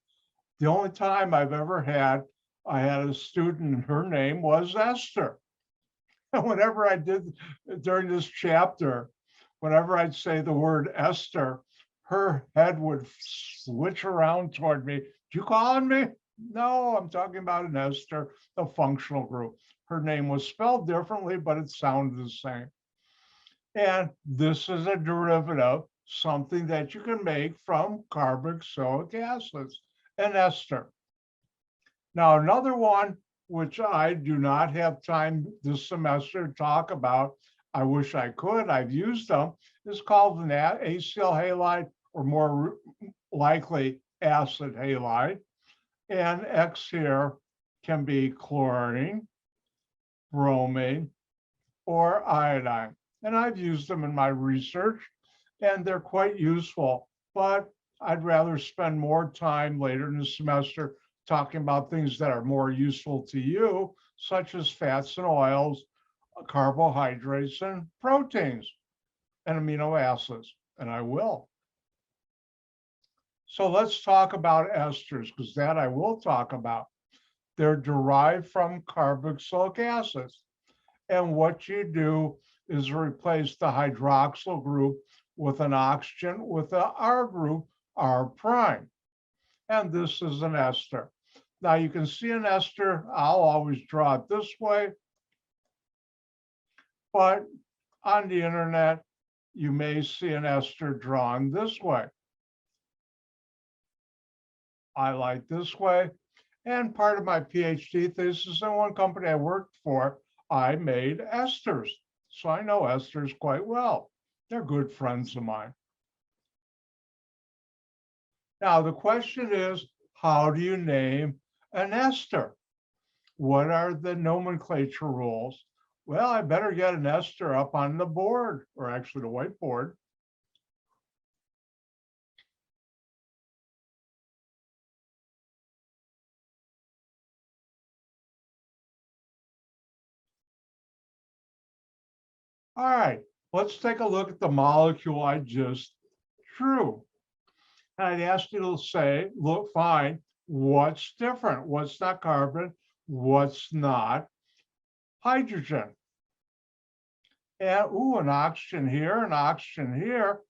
S1: the only time I've ever had, I had a student and her name was Esther. And whenever I did during this chapter, whenever I'd say the word Esther, her head would switch around toward me. You calling me? No, I'm talking about an ester, a functional group. Her name was spelled differently, but it sounded the same. And this is a derivative, something that you can make from carboxylic acids, an ester. Now, another one, which I do not have time this semester to talk about, I wish I could, I've used them, is called an Acl Halide, or more likely acid halide. And X here can be chlorine, bromine, or iodine. And I've used them in my research, and they're quite useful, but I'd rather spend more time later in the semester talking about things that are more useful to you, such as fats and oils, carbohydrates, and proteins, and amino acids, and I will. So let's talk about esters, because that I will talk about. They're derived from carboxylic acids. And what you do is replace the hydroxyl group with an oxygen with the R group, R prime. And this is an ester. Now you can see an ester, I'll always draw it this way, but on the internet, you may see an ester drawn this way. I like this way. And part of my PhD thesis in one company I worked for, I made esters. So I know esters quite well. They're good friends of mine. Now, the question is, how do you name an ester? What are the nomenclature rules? Well, I better get an ester up on the board, or actually the whiteboard. All right, let's take a look at the molecule I just drew. And I'd ask you to say, look, fine, what's different? What's not carbon? What's not hydrogen? And, an oxygen here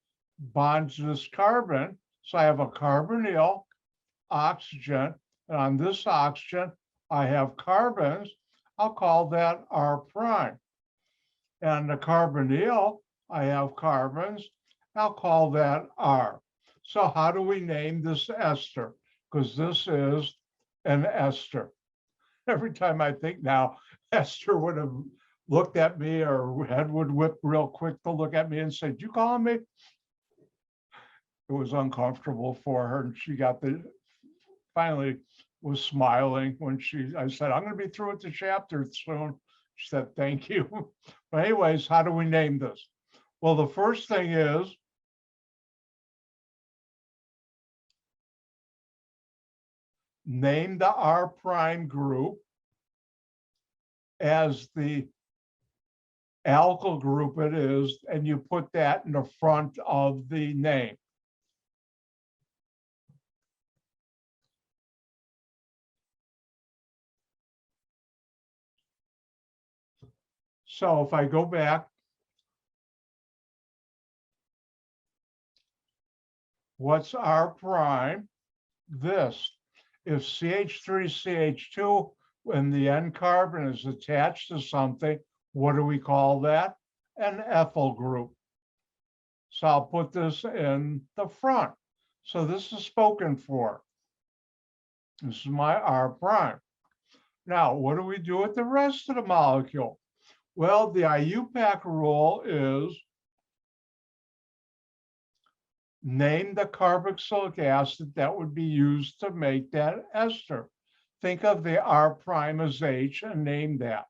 S1: bonds this carbon. So I have a carbonyl, oxygen, and on this oxygen, I have carbons. I'll call that R prime. And the carbonyl, I have carbons, I'll call that R. So how do we name this ester? Because this is an ester. Every time I think now, Esther would have looked at me, or head would whip real quick to look at me and say, "Did you call me?" It was uncomfortable for her, and she finally was smiling when I said, "I'm going to be through with the chapter soon." She said, "Thank you." But anyways, how do we name this? Well, the first thing is name the R prime group as the alkyl group it is, and you put that in the front of the name. So if I go back, what's R prime? This. If CH3CH2 when the N carbon is attached to something, what do we call that? An ethyl group. So I'll put this in the front. So this is spoken for. This is my R prime. Now, what do we do with the rest of the molecule? Well, the IUPAC rule is name the carboxylic acid that would be used to make that ester. Think of the R prime as H and name that.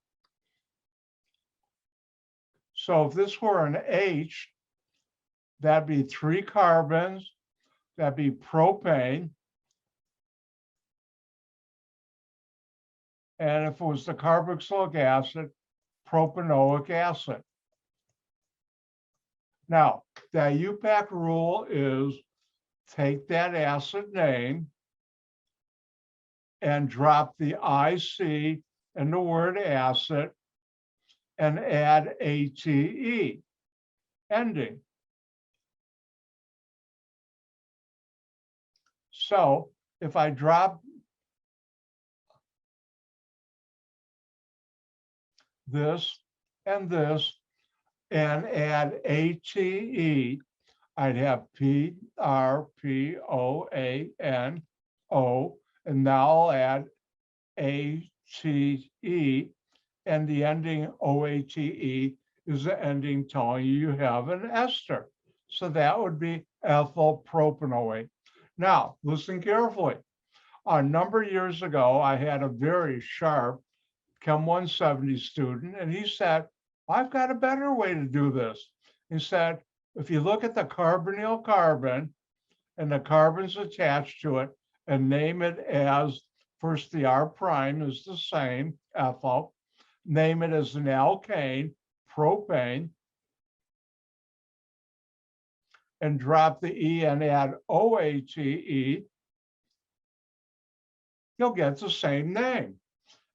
S1: So if this were an H, that'd be 3 carbons, that'd be propane. And if it was the carboxylic acid, propanoic acid. Now, the IUPAC rule is take that acid name and drop the IC in the word acid and add ATE, ending. So if I drop this and this and add ATE, I'd have PRPOANO, and now I'll add ATE, and the ending OATE is the ending telling you have an ester. So that would be ethyl propanoate. Now, listen carefully. A number of years ago, I had a very sharp Chem 170 student, and he said, "I've got a better way to do this." He said, if you look at the carbonyl carbon and the carbons attached to it and name it as, first the R prime is the same, ethyl, name it as an alkane, propane, and drop the E and add OATE, you'll get the same name.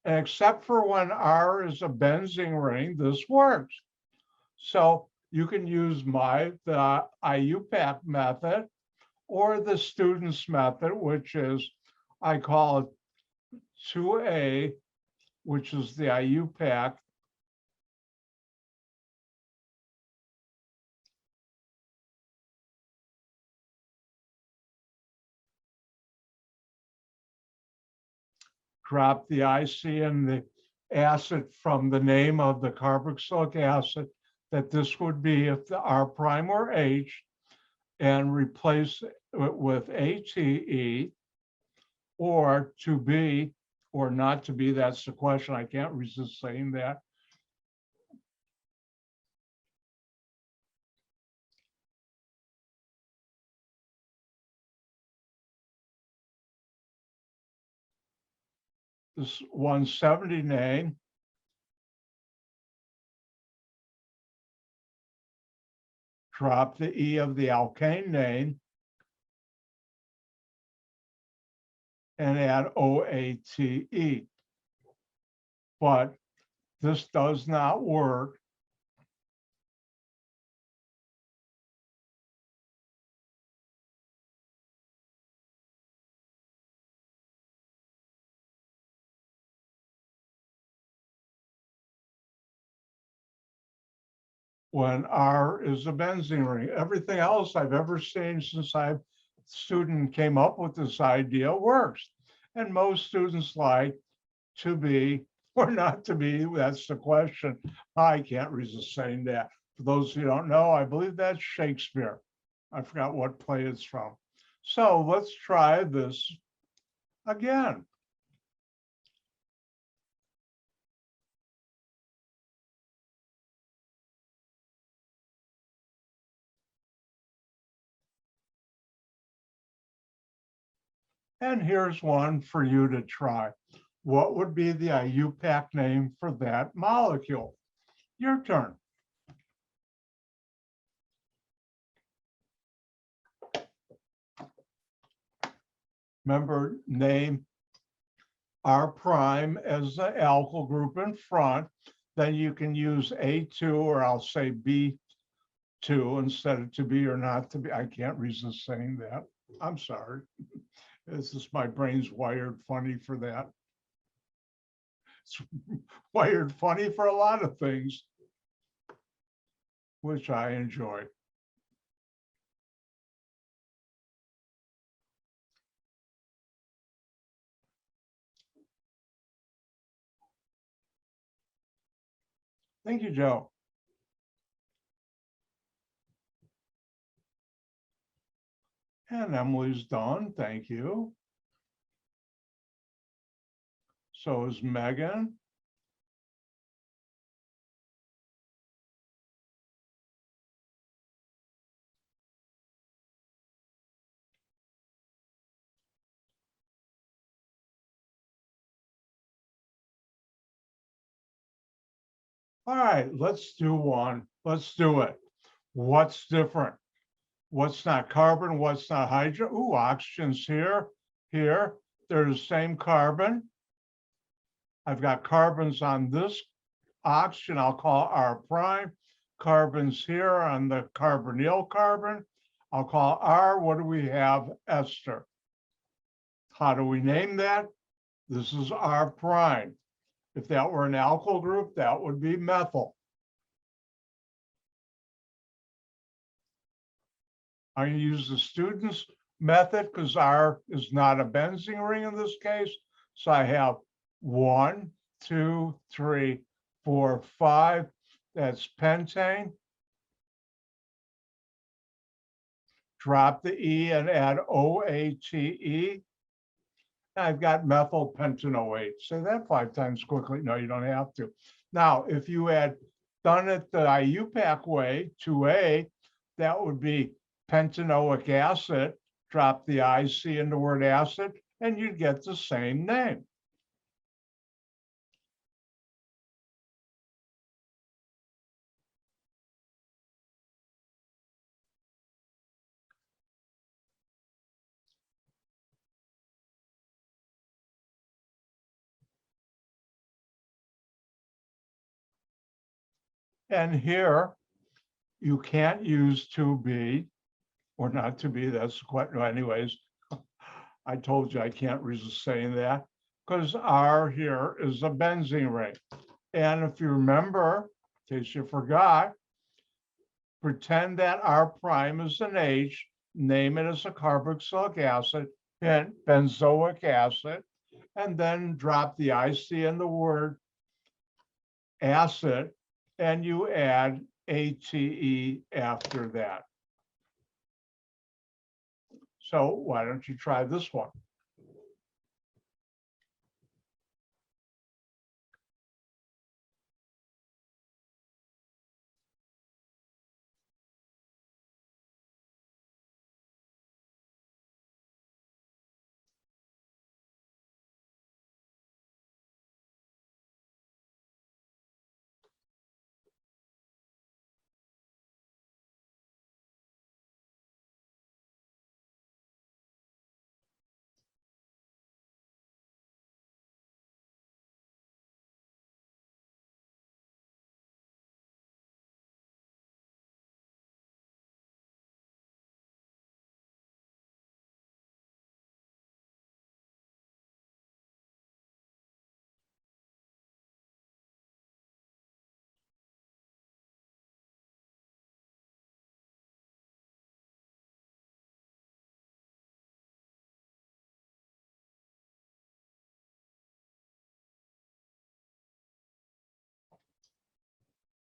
S1: And except for when R is a benzene ring, this works. So you can use the IUPAC method or the student's method, which is, I call it 2A, which is the IUPAC. Drop the IC and the acid from the name of the carboxylic acid that this would be if the R prime were H, and replace it with ATE, or to be or not to be. That's the question. I can't resist saying that. This 170 name, drop the E of the alkane name, and add OATE. But this does not work when R is a benzene ring. Everything else I've ever seen since student came up with this idea works. And most students like to be or not to be. That's the question. I can't resist saying that. For those who don't know, I believe that's Shakespeare. I forgot what play it's from. So let's try this again. And here's one for you to try. What would be the IUPAC name for that molecule? Your turn. Remember, name R prime as the alkyl group in front. Then you can use A2, or I'll say B2 instead of to be or not to be. I can't resist saying that. I'm sorry. This is my brain's wired funny for that. It's wired funny for a lot of things, which I enjoy. Thank you, Joe. And Emily's done. Thank you. So is Megan. All right, let's do one. Let's do it. What's different? What's not carbon? What's not hydrogen? Ooh, oxygen's here, here. They're the same carbon. I've got carbons on this oxygen, I'll call R prime. Carbons here on the carbonyl carbon, I'll call R. What do we have? Ester. How do we name that? This is R prime. If that were an alkyl group, that would be methyl. I'm going to use the student's method because R is not a benzene ring in this case. So I have 1, 2, 3, 4, 5. That's pentane. Drop the E and add OATE. I've got methyl pentanoate. Say that 5 times quickly. No, you don't have to. Now, if you had done it the IUPAC way, 2A, that would be pentanoic acid. Drop the IC in the word acid, and you'd get the same name. And here, you can't use 2B or not to be. That's quite, anyways. I told you I can't resist saying that because R here is a benzene ring. And if you remember, in case you forgot, pretend that R prime is an H, name it as a carboxylic acid, and benzoic acid, and then drop the IC in the word acid, and you add ATE after that. So why don't you try this one?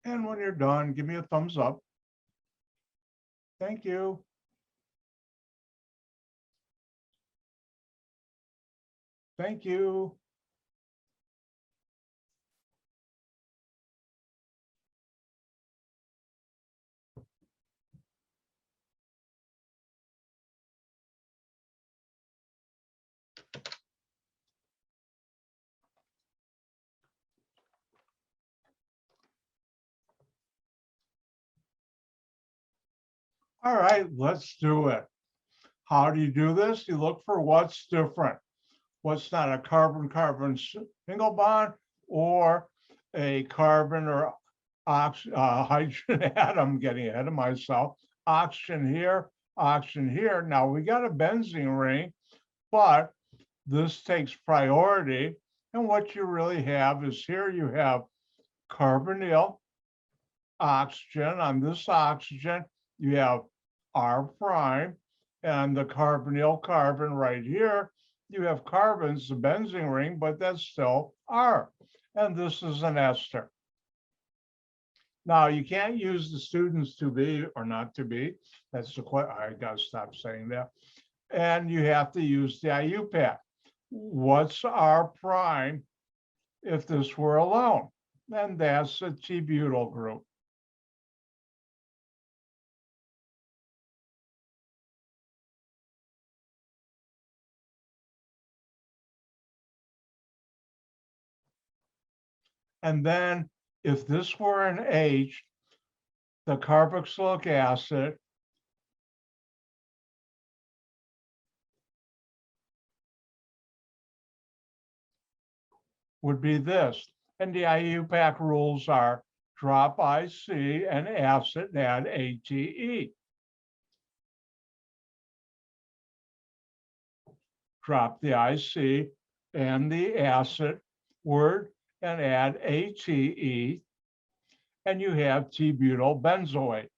S1: And when you're done, give me a thumbs up. Thank you. Thank you. All right, let's do it. How do you do this? You look for what's different. What's not a carbon-carbon single bond or a carbon or hydrogen atom, getting ahead of myself. Oxygen here, oxygen here. Now we got a benzene ring, but this takes priority. And what you really have is here you have carbonyl oxygen. On this oxygen, you have R prime, and the carbonyl carbon right here, you have carbons, the benzene ring, but that's still R. And this is an ester. Now, you can't use the students to be or not to be. That's the question. I got to stop saying that. And you have to use the IUPAC. What's R prime if this were alone? And that's a T-butyl group. And then if this were an H, the carboxylic acid would be this. And the IUPAC rules are drop IC and acid, add ATE. Drop the IC and the acid word and add ATE, and you have T-butyl benzoate.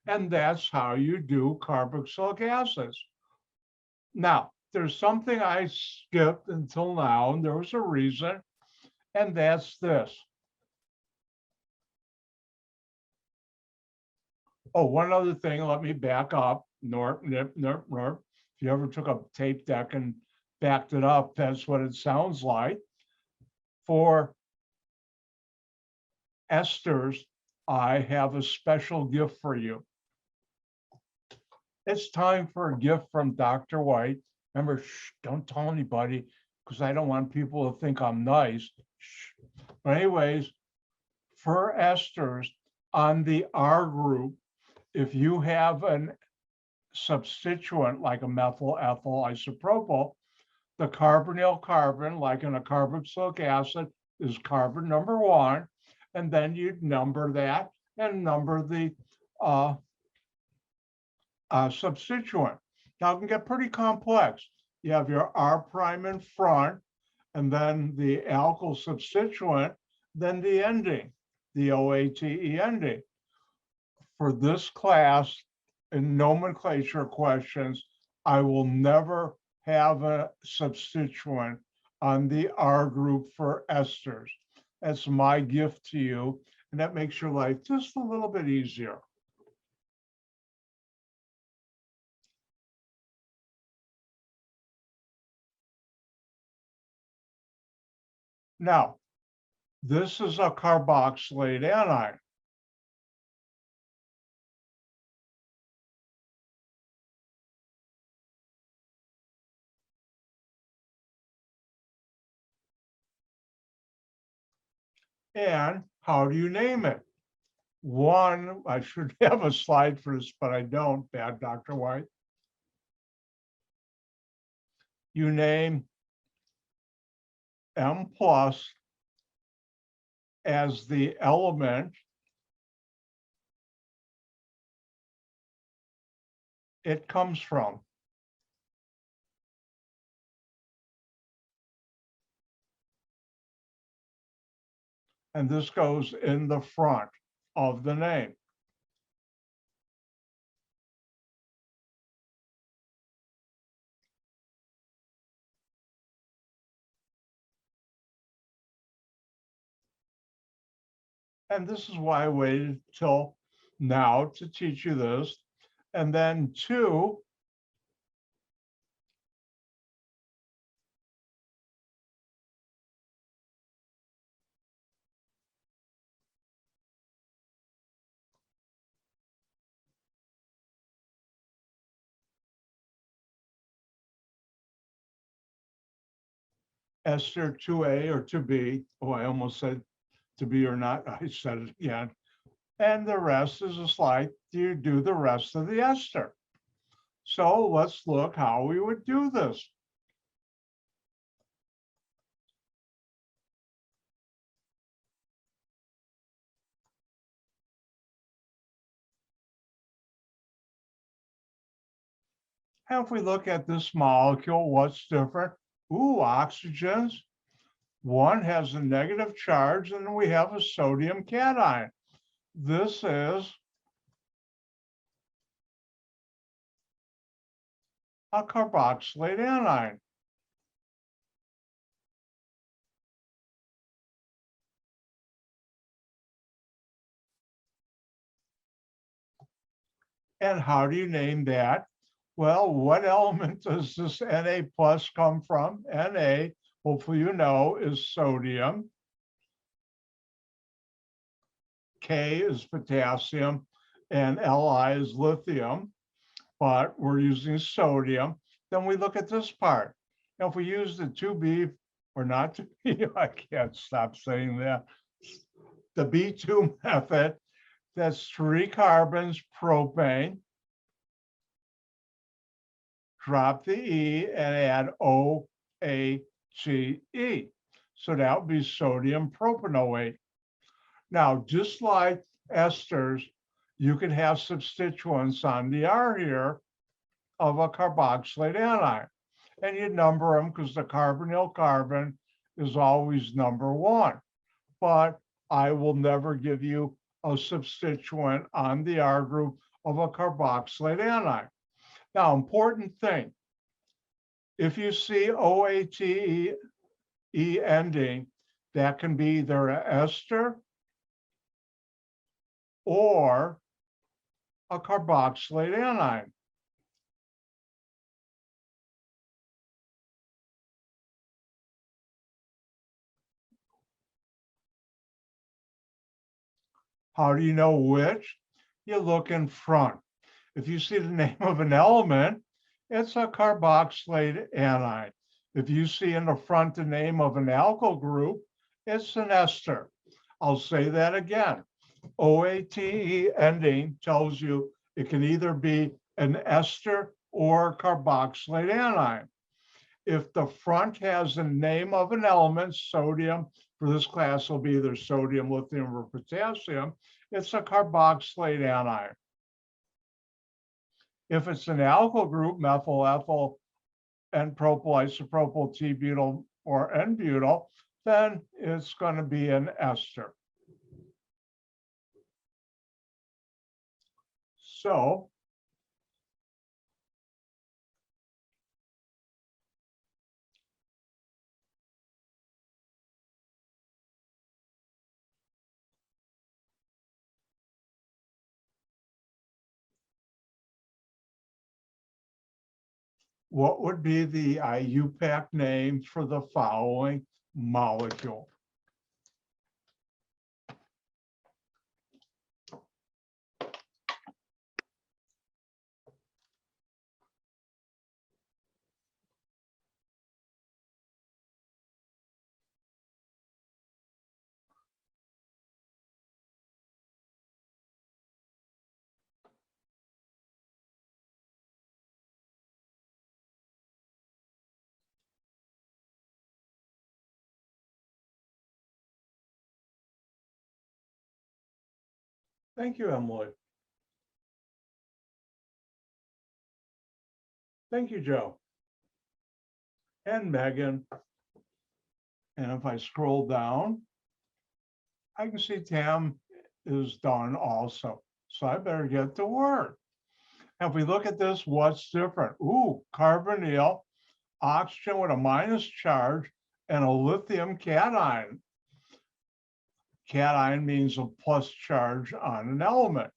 S1: And that's how you do carboxylic acids. Now, there's something I skipped until now, and there was a reason, and that's this. Oh, one other thing, let me back up. If you ever took a tape deck and backed it up, that's what it sounds like. For esters, I have a special gift for you. It's time for a gift from Dr. White. Remember, shh, don't tell anybody because I don't want people to think I'm nice. Shh. But anyways, for esters on the R group, if you have a substituent like a methyl ethyl isopropyl, the carbonyl carbon, like in a carboxylic acid, is carbon number 1, and then you'd number that and number the substituent. Now it can get pretty complex. You have your R prime in front, and then the alkyl substituent, then the ending, the OATE ending. For this class, in nomenclature questions, I will never have a substituent on the R group for esters. That's my gift to you, and that makes your life just a little bit easier. Now, this is a carboxylate anion. And how do you name it? One, I should have a slide for this, but I don't, bad Dr. White. You name M plus as the element it comes from. And this goes in the front of the name. And this is why I waited till now to teach you this. And then 2, Ester 2A or 2B. Oh, I almost said to be or not. I said it again. And the rest is just like you do the rest of the ester. So let's look how we would do this. And if we look at this molecule, what's different? Ooh, oxygens. One has a negative charge, and then we have a sodium cation. This is a carboxylate anion. And how do you name that? Well, what element does this Na plus come from? Na, hopefully you know, is sodium. K is potassium, and Li is lithium, but we're using sodium. Then we look at this part. Now, if we use the 2B, or not 2B, I can't stop saying that, the B2 method, that's 3 carbons propane, drop the E and add OACE. So that would be sodium propanoate. Now, just like esters, you can have substituents on the R here of a carboxylate anion. And you number them because the carbonyl carbon is always number 1. But I will never give you a substituent on the R group of a carboxylate anion. Now, important thing, if you see OATE ending, that can be either an ester or a carboxylate anion. How do you know which? You look in front. If you see the name of an element, it's a carboxylate anion. If you see in the front the name of an alkyl group, it's an ester. I'll say that again. OATE ending tells you it can either be an ester or carboxylate anion. If the front has the name of an element, sodium, for this class will be either sodium, lithium, or potassium, it's a carboxylate anion. If it's an alkyl group, methyl, ethyl, N-propyl, isopropyl, T-butyl, or N-butyl, then it's going to be an ester. So what would be the IUPAC name for the following molecule? Thank you, Emily. Thank you, Joe. And Megan. And if I scroll down, I can see Tam is done also. So I better get to work. And if we look at this, what's different? Ooh, carbonyl, oxygen with a minus charge, and a lithium cation. cation means a plus charge on an element,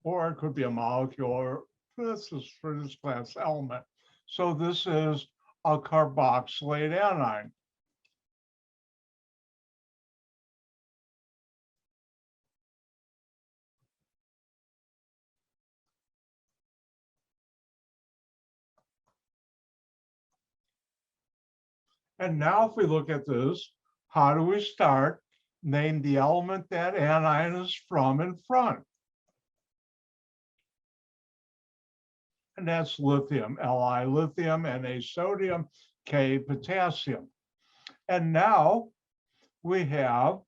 S1: or it could be a molecule, or this is for this class element. So this is a carboxylate anion. And now if we look at this, how do we start? Name the element that anion is from in front. And that's lithium, Li lithium, Na sodium, K potassium. And now we have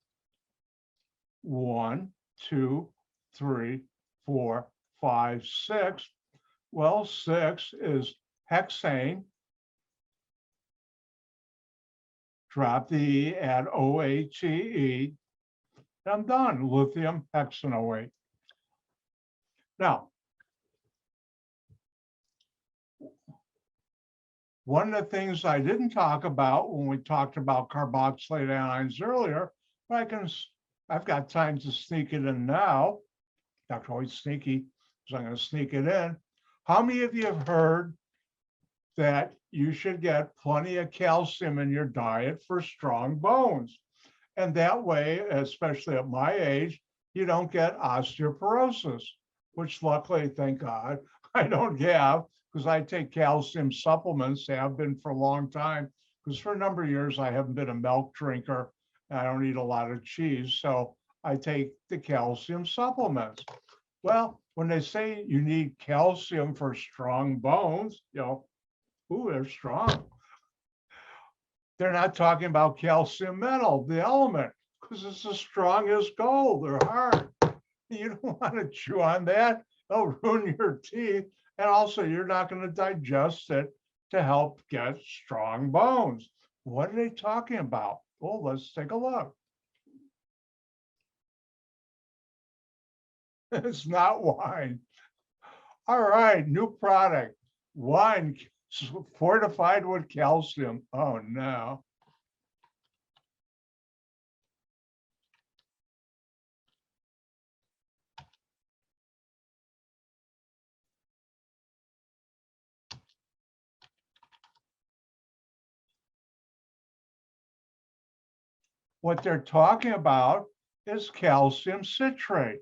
S1: 1, 2, 3, 4, 5, 6. Well, 6 is hexane. Drop the E, add OHE. I'm done. Lithium hexanoate. Now, one of the things I didn't talk about when we talked about carboxylate anions earlier, but I've got time to sneak it in now. Not always sneaky, so I'm going to sneak it in. How many of you have heard that you should get plenty of calcium in your diet for strong bones? And that way, especially at my age, you don't get osteoporosis, which luckily, thank God, I don't have, because I take calcium supplements, have been for a long time, because for a number of years, I haven't been a milk drinker, and I don't eat a lot of cheese, so I take the calcium supplements. Well, when they say you need calcium for strong bones, ooh, they're strong. They're not talking about calcium metal, the element, because it's as strong as gold. They're hard. You don't want to chew on that. It'll ruin your teeth. And also, you're not going to digest it to help get strong bones. What are they talking about? Well, let's take a look. It's not wine. All right, new product. Wine fortified with calcium. Oh, no. What they're talking about is calcium citrate.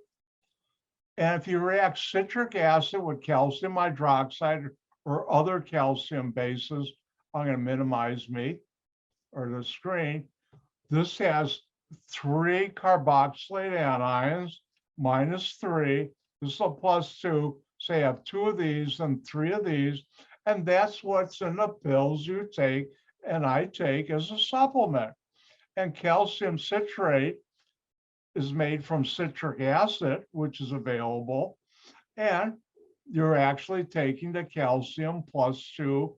S1: And if you react citric acid with calcium hydroxide or other calcium bases, I'm going to minimize me or the screen. This has 3 carboxylate anions, -3. This is a +2. So you have 2 of these and 3 of these. And that's what's in the pills you take and I take as a supplement. And calcium citrate is made from citric acid, which is available, and you're actually taking the calcium +2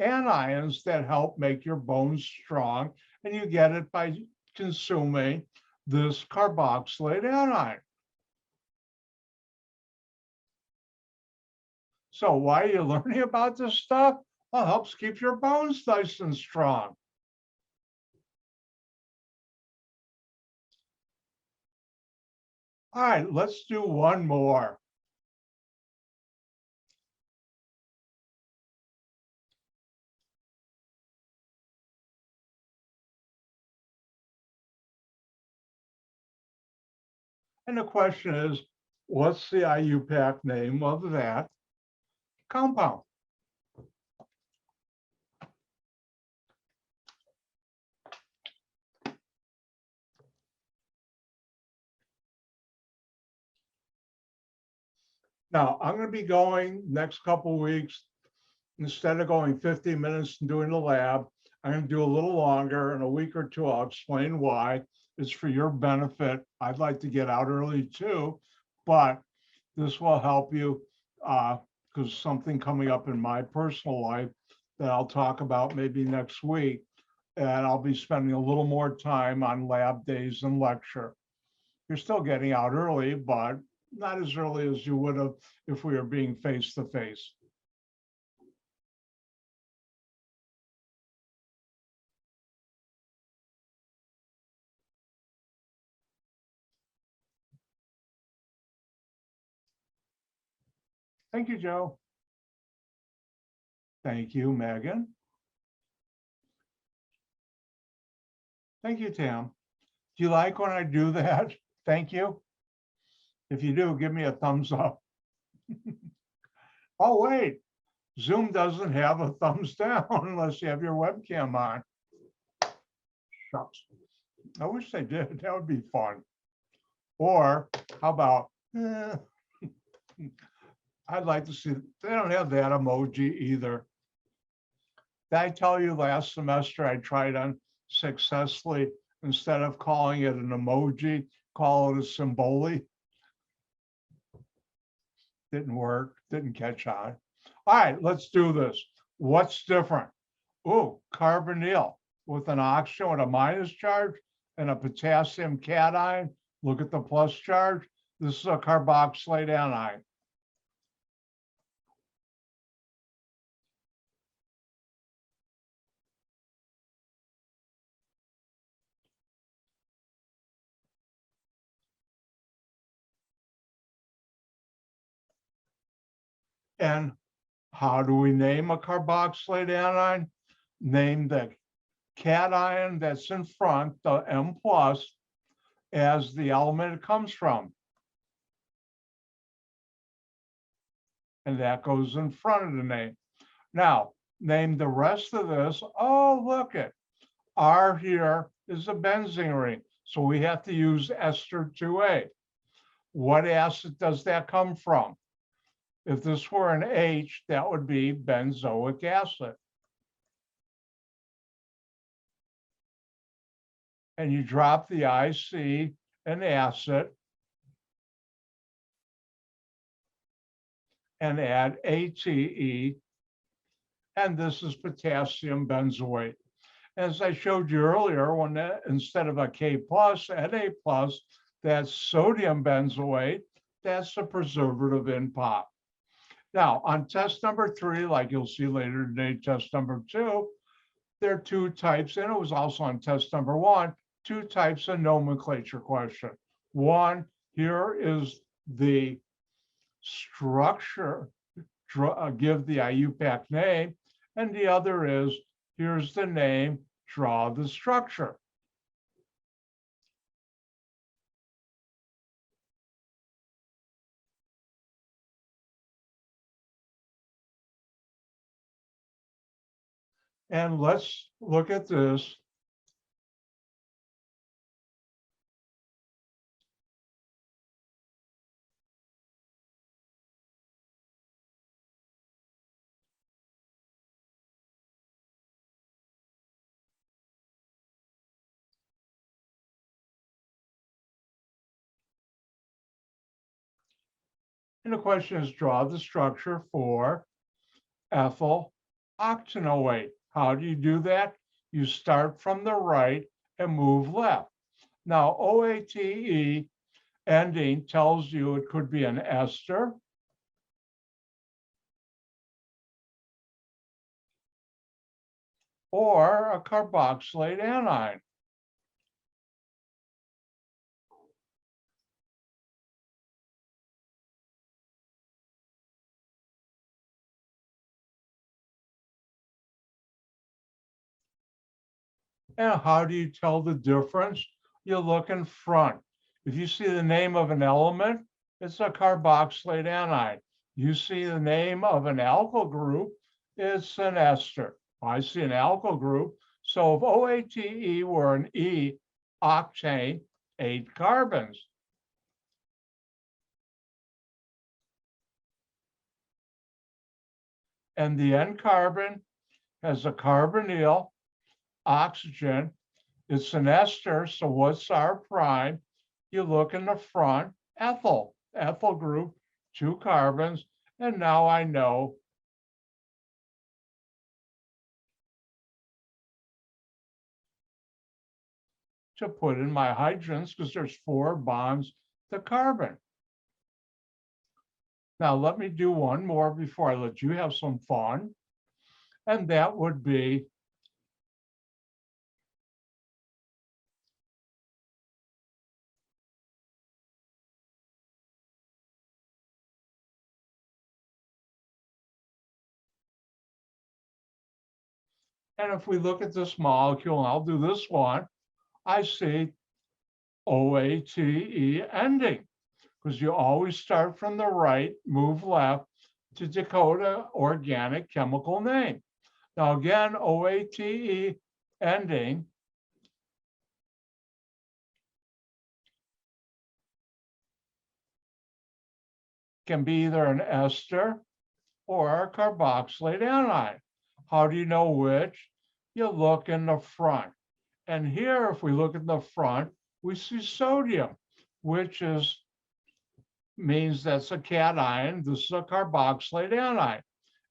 S1: anions that help make your bones strong, and you get it by consuming this carboxylate anion. So why are you learning about this stuff? Well, it helps keep your bones nice and strong. All right, let's do one more. And the question is, what's the IUPAC name of that compound? Now, I'm going to be going next couple of weeks, instead of going 15 minutes and doing the lab, I'm going to do a little longer. In a week or two, I'll explain why. It's for your benefit. I'd like to get out early too, but this will help you because something coming up in my personal life that I'll talk about maybe next week. And I'll be spending a little more time on lab days and lecture. You're still getting out early, but not as early as you would have if we were being face to face. Thank you, Joe. Thank you, Megan. Thank you, Tam. Do you like when I do that? Thank you. If you do, give me a thumbs up. Oh, wait, Zoom doesn't have a thumbs down unless you have your webcam on. Shucks. I wish they did. That would be fun. Or how about, I'd like to see, they don't have that emoji either. Did I tell you last semester I tried unsuccessfully, instead of calling it an emoji, call it a symbole? Didn't work, didn't catch on. All right, let's do this. What's different? Oh, carbonyl with an oxygen with a minus charge and a potassium cation. Look at the plus charge. This is a carboxylate anion. And how do we name a carboxylate anion? Name the cation that's in front, the M plus, as the element it comes from. And that goes in front of the name. Now, name the rest of this. Oh, look it. R here is a benzene ring. So we have to use ester 2A. What acid does that come from? If this were an H, that would be benzoic acid. And you drop the IC and acid and add ATE, and this is potassium benzoate. As I showed you earlier, when that, instead of a K plus, Na plus, that's sodium benzoate, that's the preservative in pop. Now, on test number 3, like you'll see later today, test number 2, there are 2 types, and it was also on test number 1, 2 types of nomenclature question. One, here is the structure, give the IUPAC name, and the other is, here's the name, draw the structure. And let's look at this. And the question is, draw the structure for ethyl octanoate. How do you do that? You start from the right and move left. Now, OATE ending tells you it could be an ester or a carboxylate anion. And how do you tell the difference? You look in front. If you see the name of an element, it's a carboxylate anion. You see the name of an alkyl group, it's an ester. I see an alkyl group. So if OATE were an E octane, 8 carbons. And the N carbon has a carbonyl, oxygen. It's an ester, so what's R prime? You look in the front, ethyl group, 2 carbons, and now I know to put in my hydrogens because there's 4 bonds to carbon. Now let me do one more before I let you have some fun, and that would be And if we look at this molecule, and I'll do this one, I see OATE ending, because you always start from the right, move left to decode an organic chemical name. Now again, OATE ending can be either an ester or a carboxylate anion. How do you know which? You look in the front. And here, if we look at the front, we see sodium, which means that's a cation. This is a carboxylate anion.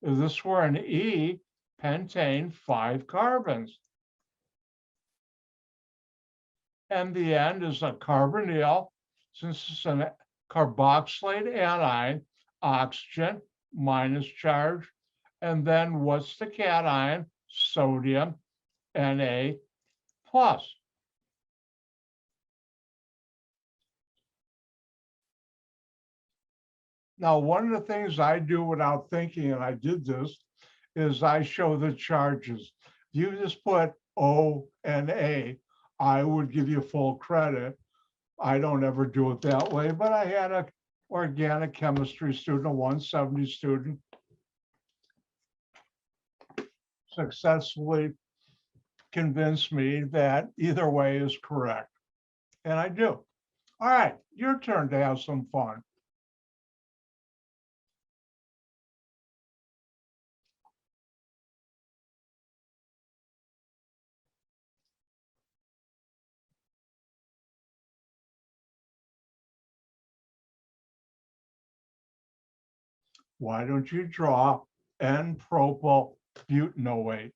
S1: If this were an E, pentane, 5 carbons. And the end is a carbonyl, since it's a carboxylate anion, oxygen, minus charge. And then what's the cation? Sodium, Na plus. Now, one of the things I do without thinking, and I did this, is I show the charges. If you just put O and A, I would give you full credit. I don't ever do it that way, but I had an organic chemistry student, a 170 student, successfully convince me that either way is correct. And I do. All right, your turn to have some fun. Why don't you draw N-propyl butanoate?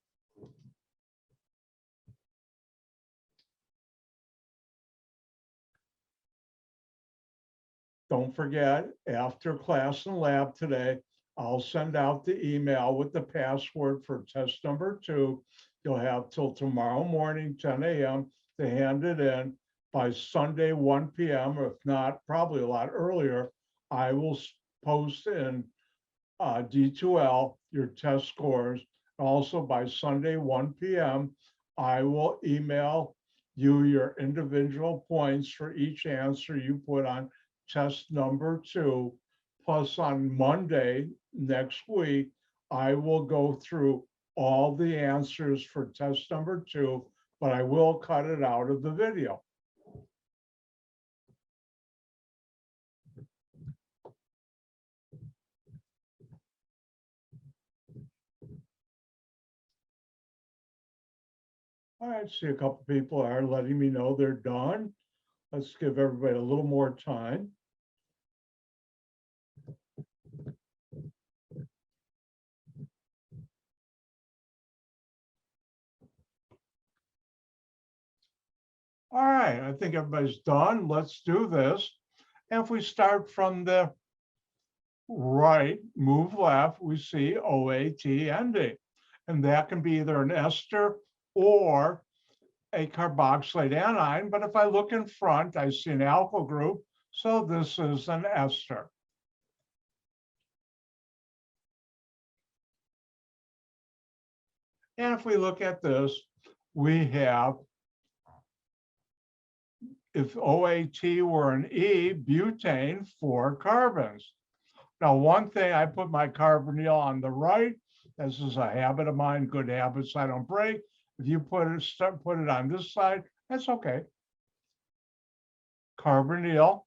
S1: Don't forget, after class and lab today, I'll send out the email with the password for test number 2. You'll have till tomorrow morning, 10 a.m. to hand it in. By Sunday, 1 p.m., if not, probably a lot earlier, I will post in D2L your test scores. Also, by Sunday, 1 p.m., I will email you your individual points for each answer you put on test number 2. Plus, on Monday next week, I will go through all the answers for test number 2, but I will cut it out of the video. All right, see a couple people are letting me know they're done. Let's give everybody a little more time. All right, I think everybody's done. Let's do this. And if we start from the right, move left, we see OAT ending. And that can be either an ester or a carboxylate anion. But if I look in front, I see an alkyl group. So this is an ester. And if we look at this, we have, if OAT were an E, butane, 4 carbons. Now, one thing, I put my carbonyl on the right. This is a habit of mine, good habits I don't break. If you put it on this side, that's okay. Carbonyl,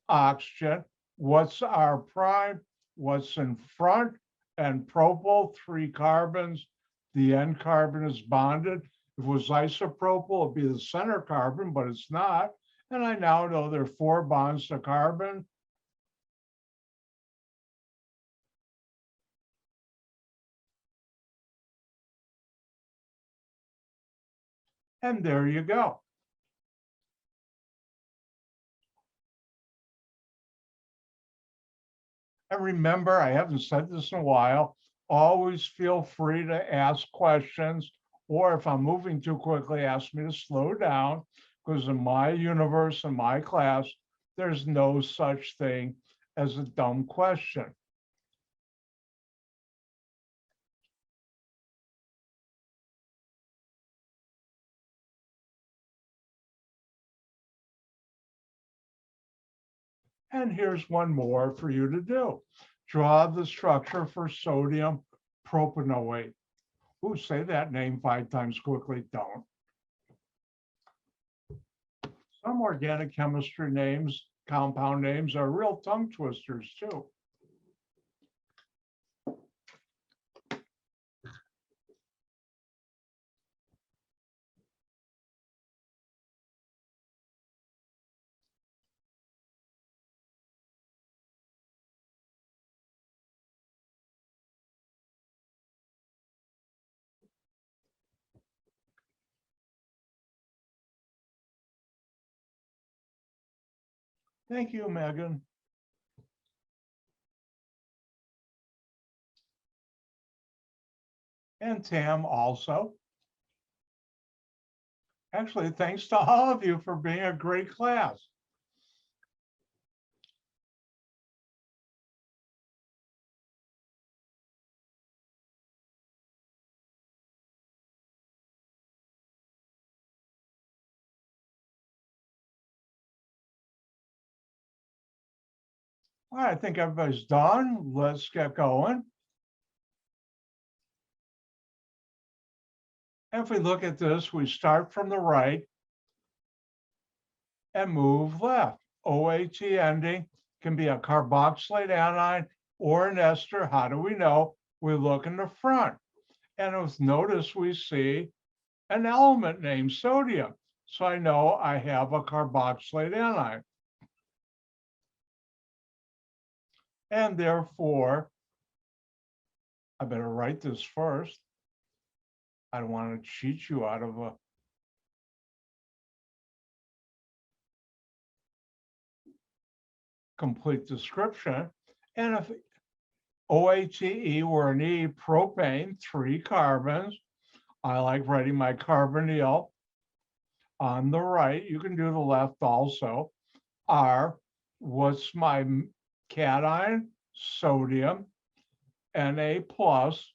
S1: oxygen, what's R prime, what's in front, and propyl, 3 carbons. The N carbon is bonded. If it was isopropyl, it'd be the center carbon, but it's not. And I now know there are 4 bonds to carbon. And there you go. And remember, I haven't said this in a while, always feel free to ask questions, or if I'm moving too quickly, ask me to slow down, because in my universe, in my class, there's no such thing as a dumb question. And here's one more for you to do. Draw the structure for sodium propanoate. Ooh, say that name 5 times quickly. Don't. Some organic chemistry names, compound names, are real tongue twisters too. Thank you, Megan. And Tam also. Actually, thanks to all of you for being a great class. All right, I think everybody's done. Let's get going. If we look at this, we start from the right and move left. OAT ending can be a carboxylate anion or an ester. How do we know? We look in the front. And with notice, we see an element named sodium. So I know I have a carboxylate anion. And therefore, I better write this first. I don't want to cheat you out of a complete description. And if OATE were an E, propane, 3 carbons. I like writing my carbonyl on the right. You can do the left also. R, what's my cation? Sodium, Na plus.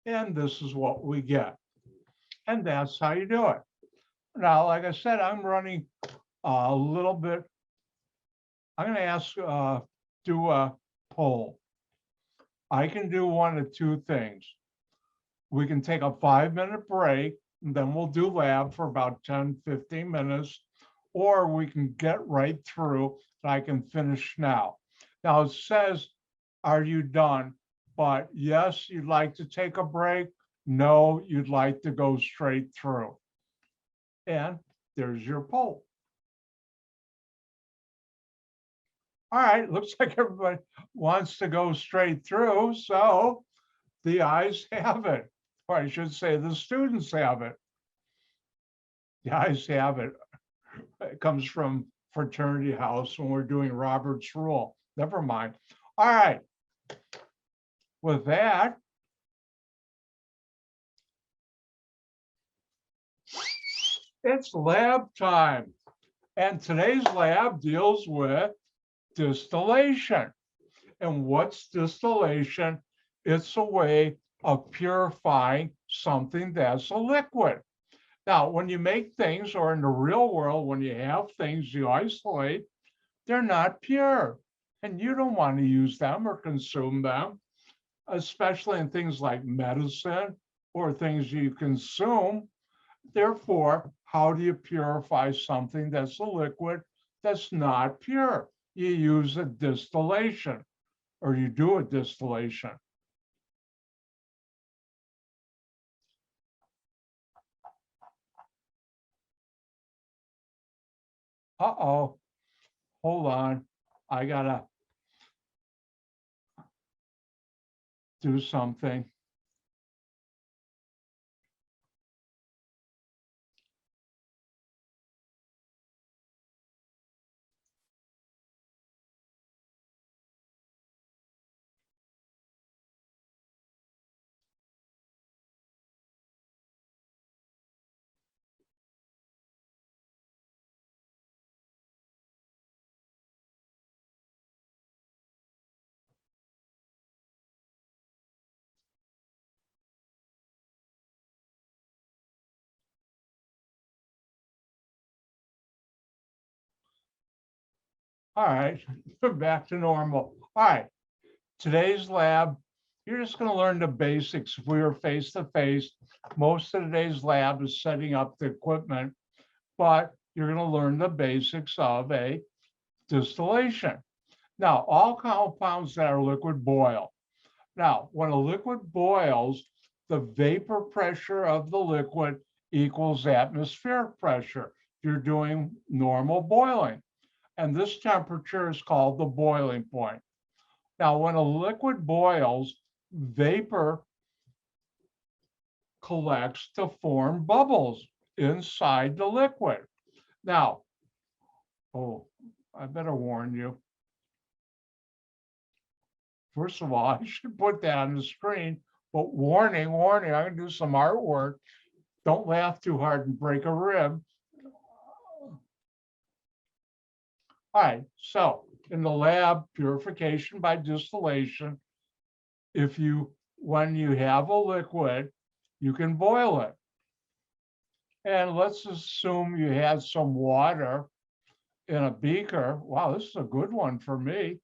S1: And this is what we get. And that's how you do it. Now, like I said, I'm running a little bit. I'm going to ask, do a poll. I can do one of 2 things. We can take a 5-minute break, and then we'll do lab for about 10, 15 minutes, or we can get right through and I can finish now. Now it says, are you done? But yes, you'd like to take a break. No, you'd like to go straight through. And there's your poll. All right, looks like everybody wants to go straight through. So the ayes have it. Or I should say the students have it. The ayes have it. It comes from fraternity house when we're doing Robert's rule. Never mind. All right. With that, it's lab time. And today's lab deals with distillation. And what's distillation? It's a way of purifying something that's a liquid. Now, when you make things, or in the real world, when you have things you isolate, they're not pure. And you don't want to use them or consume them, especially in things like medicine or things you consume. Therefore, how do you purify something that's a liquid that's not pure? You use a distillation, or you do a distillation. Uh-oh, hold on. I gotta do something. All right, back to normal. All right, today's lab, you're just going to learn the basics. If we were face to face, most of today's lab is setting up the equipment, but you're going to learn the basics of a distillation. Now, all compounds that are liquid boil. Now, when a liquid boils, the vapor pressure of the liquid equals atmospheric pressure. You're doing normal boiling. And this temperature is called the boiling point. Now, when a liquid boils, vapor collects to form bubbles inside the liquid. Now, oh, I better warn you. First of all, I should put that on the screen, but warning, warning, I'm gonna do some artwork. Don't laugh too hard and break a rib. All right, so in the lab, purification by distillation, when you have a liquid, you can boil it. And let's assume you had some water in a beaker. Wow, this is a good one for me.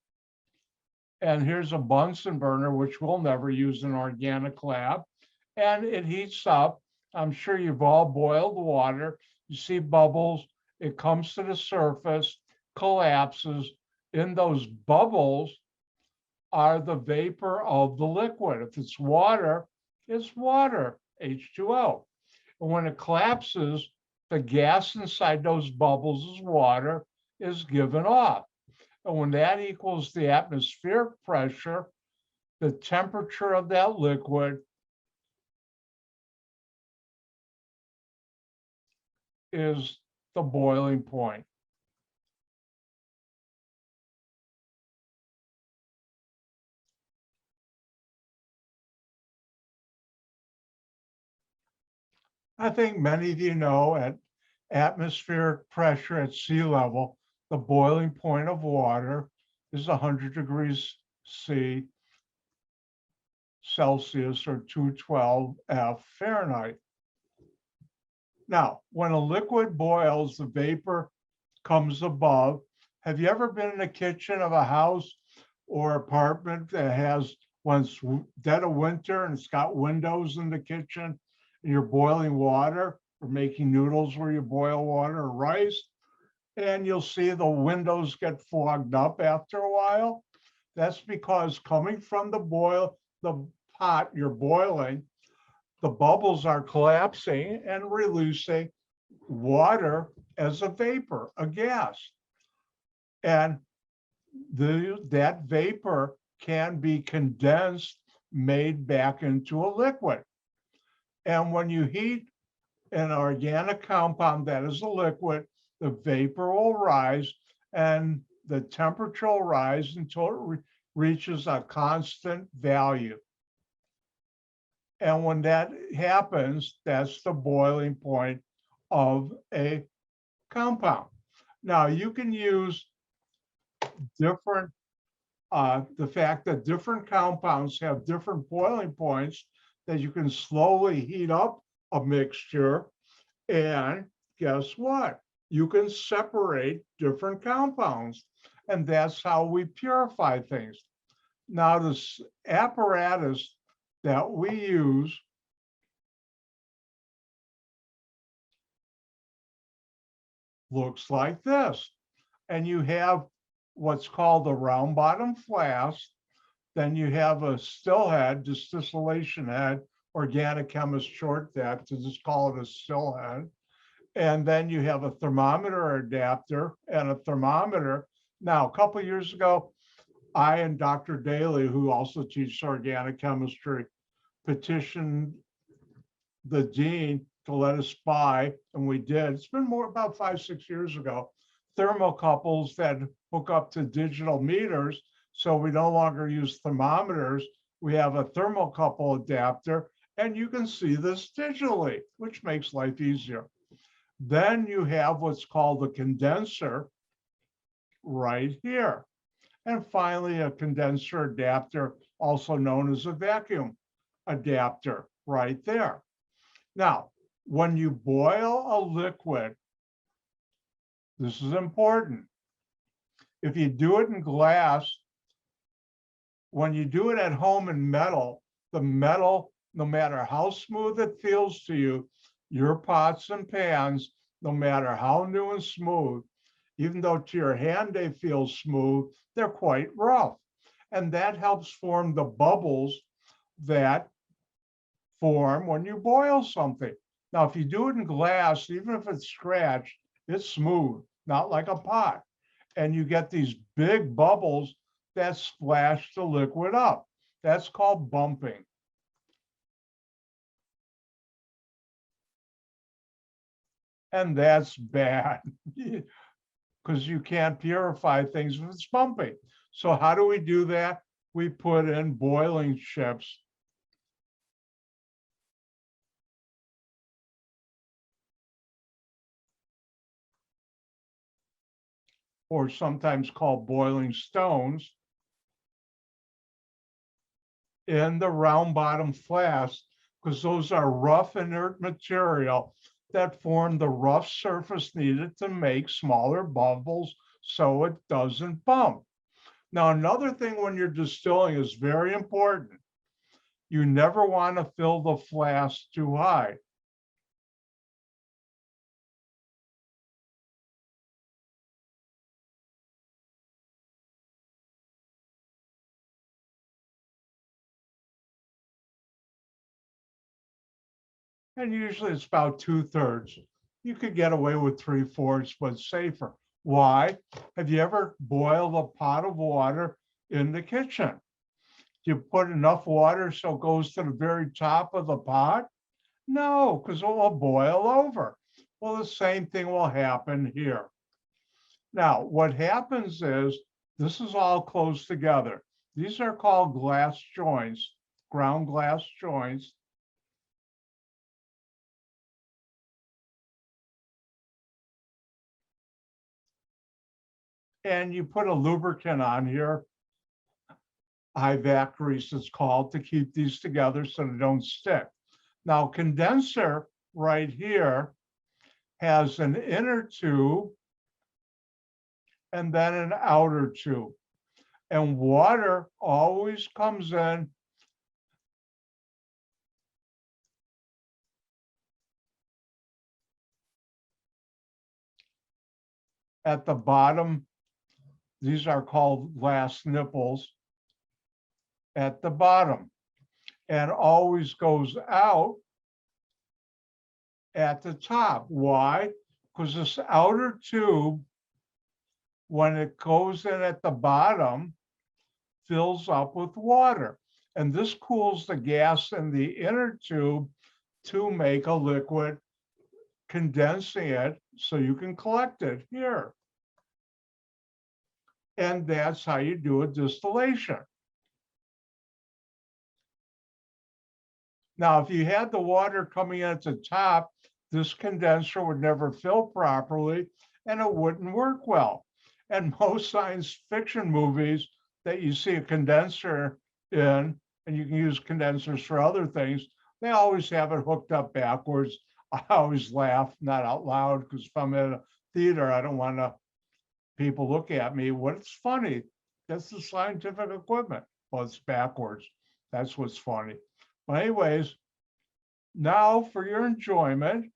S1: And here's a Bunsen burner, which we'll never use in organic lab. And it heats up. I'm sure you've all boiled water. You see bubbles. It comes to the surface, collapses. In those bubbles are the vapor of the liquid. If it's water, H2O. And when it collapses, the gas inside those bubbles as water is given off. And when that equals the atmospheric pressure, the temperature of that liquid is the boiling point. I think many of you know at atmospheric pressure at sea level, the boiling point of water is 100 degrees Celsius or 212 F Fahrenheit. Now, when a liquid boils, the vapor comes above. Have you ever been in the kitchen of a house or apartment that has, when it's dead of winter and it's got windows in the kitchen and you're boiling water or making noodles where you boil water or rice, and you'll see the windows get fogged up after a while? That's because coming from the pot you're boiling, the bubbles are collapsing and releasing water as a vapor, a gas. And that vapor can be condensed, made back into a liquid. And when you heat an organic compound that is a liquid, the vapor will rise and the temperature will rise until it reaches a constant value. And when that happens, that's the boiling point of a compound. Now, you can use different, the fact that different compounds have different boiling points, that you can slowly heat up a mixture. And guess what? You can separate different compounds. And that's how we purify things. Now, this apparatus that we use looks like this. And you have what's called a round bottom flask. Then you have a still head, distillation head, organic chemist short that to just call it a still head. And then you have a thermometer adapter and a thermometer. Now, a couple of years ago, I and Dr. Daly, who also teaches organic chemistry, petitioned the dean to let us buy, and we did. It's been about 5-6 years ago, thermocouples that hook up to digital meters, so we no longer use thermometers. We have a thermocouple adapter, and you can see this digitally, which makes life easier. Then you have what's called a condenser right here. And finally, a condenser adapter, also known as a vacuum adapter, right there. Now, when you boil a liquid, this is important. If you do it in glass, when you do it at home in metal, the metal, no matter how smooth it feels to you, your pots and pans, no matter how new and smooth, even though to your hand they feel smooth, they're quite rough. And that helps form the bubbles that form when you boil something. Now, if you do it in glass, even if it's scratched, it's smooth, not like a pot. And you get these big bubbles that splash the liquid up. That's called bumping. And that's bad because you can't purify things if it's bumping. So how do we do that? We put in boiling chips. Or sometimes called boiling stones, in the round bottom flask, because those are rough inert material that form the rough surface needed to make smaller bubbles so it doesn't bump. Now, another thing when you're distilling is very important. You never want to fill the flask too high. And usually it's about 2/3. You could get away with 3/4, but safer. Why? Have you ever boiled a pot of water in the kitchen? Do you put enough water so it goes to the very top of the pot? No, because it will boil over. Well, the same thing will happen here. Now, what happens is this is all close together. These are called glass joints, ground glass joints. And you put a lubricant on here, high-vac grease it's called, to keep these together so they don't stick. Now, condenser right here has an inner tube and then an outer tube. And water always comes in at the bottom. These are called glass nipples at the bottom, and always goes out at the top. Why? Because this outer tube, when it goes in at the bottom, fills up with water. And this cools the gas in the inner tube to make a liquid, condensing it so you can collect it here. And that's how you do a distillation. Now, if you had the water coming in at the top, this condenser would never fill properly and it wouldn't work well. And most science fiction movies that you see a condenser in, and you can use condensers for other things, they always have it hooked up backwards. I always laugh, not out loud, because if I'm in a theater, I don't want people look at me. What's funny? That's the scientific equipment. Well, it's backwards. That's what's funny. But anyways, now for your enjoyment,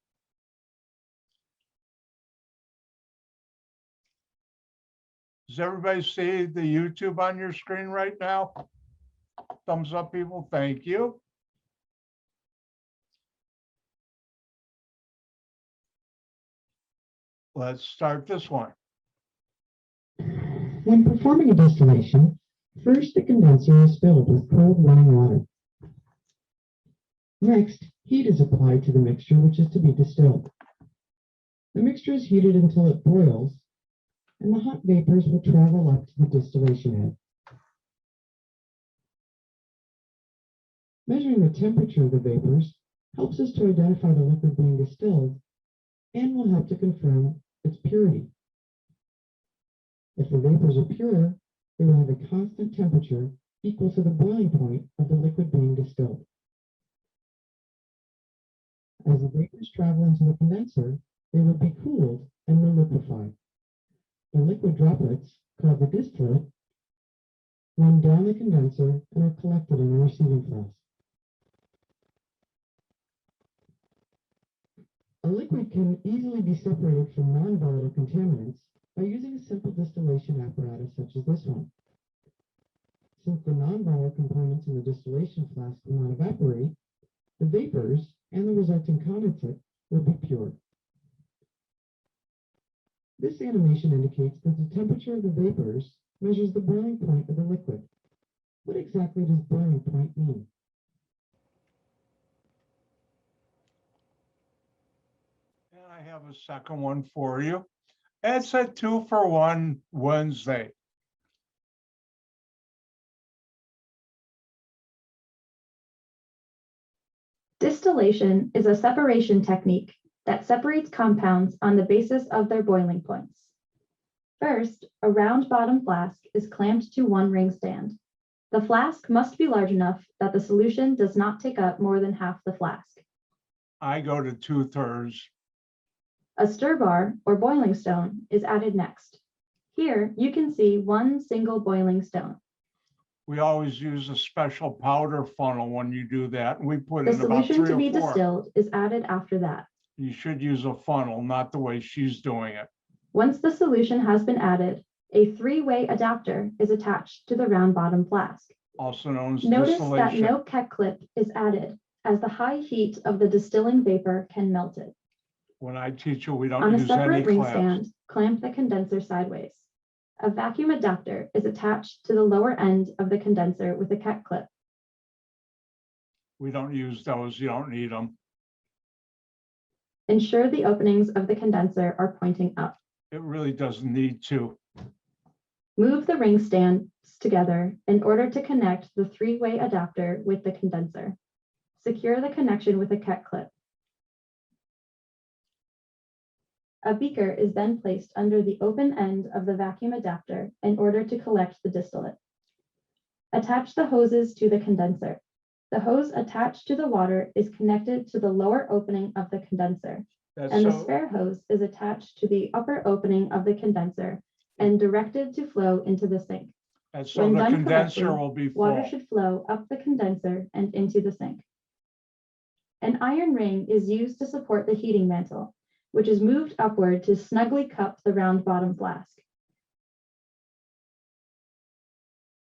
S1: does everybody see the YouTube on your screen right now? Thumbs up, people. Thank you. Let's start this one.
S3: When performing a distillation, first the condenser is filled with cold running water. Next, heat is applied to the mixture which is to be distilled. The mixture is heated until it boils, and the hot vapors will travel up to the distillation head. Measuring the temperature of the vapors helps us to identify the liquid being distilled and will help to confirm its purity. If the vapors are pure, they will have a constant temperature equal to the boiling point of the liquid being distilled. As the vapors travel into the condenser, they will be cooled and will liquefy. The liquid droplets, called the distillate, run down the condenser and are collected in the receiving flask. A liquid can easily be separated from non-volatile contaminants by using a simple distillation apparatus such as this one. Since the non-volatile components in the distillation flask will not evaporate, the vapors and the resulting condensate will be pure. This animation indicates that the temperature of the vapors measures the boiling point of the liquid. What exactly does boiling point mean?
S1: And I have a second one for you. It's a 2-for-1 Wednesday.
S4: Distillation is a separation technique that separates compounds on the basis of their boiling points. First, a round bottom flask is clamped to one ring stand. The flask must be large enough that the solution does not take up more than half the flask.
S1: I go to 2/3.
S4: A stir bar or boiling stone is added next. Here you can see one single boiling stone.
S1: We always use a special powder funnel when you do that. We put
S4: The
S1: in about
S4: solution
S1: 3
S4: to
S1: or
S4: be
S1: 4.
S4: distilled is added after that.
S1: You should use a funnel, not the way she's doing it.
S4: Once the solution has been added, a 3-way adapter is attached to the round bottom flask.
S1: Also known as
S4: Notice that
S1: distillation.
S4: no keck clip is added, as the high heat of the distilling vapor can melt it.
S1: When I teach you, we don't
S4: On a
S1: use any
S4: separate ring
S1: clamps.
S4: stand, clamp the condenser sideways. A vacuum adapter is attached to the lower end of the condenser with a keck clip.
S1: We don't use those. You don't need them.
S4: Ensure the openings of the condenser are pointing up.
S1: It really doesn't need to.
S4: Move the ring stands together in order to connect the 3-way adapter with the condenser. Secure the connection with a keck clip. A beaker is then placed under the open end of the vacuum adapter in order to collect the distillate. Attach the hoses to the condenser. The hose attached to the water is connected to the lower opening of the condenser,
S1: That's
S4: and the
S1: so,
S4: spare hose is attached to the upper opening of the condenser and directed to flow into the sink.
S1: that's so
S4: When
S1: the
S4: done
S1: condenser
S4: correctly,
S1: will be
S4: water
S1: full.
S4: should flow up the condenser and into the sink. An iron ring is used to support the heating mantle, which is moved upward to snugly cup the round bottom flask.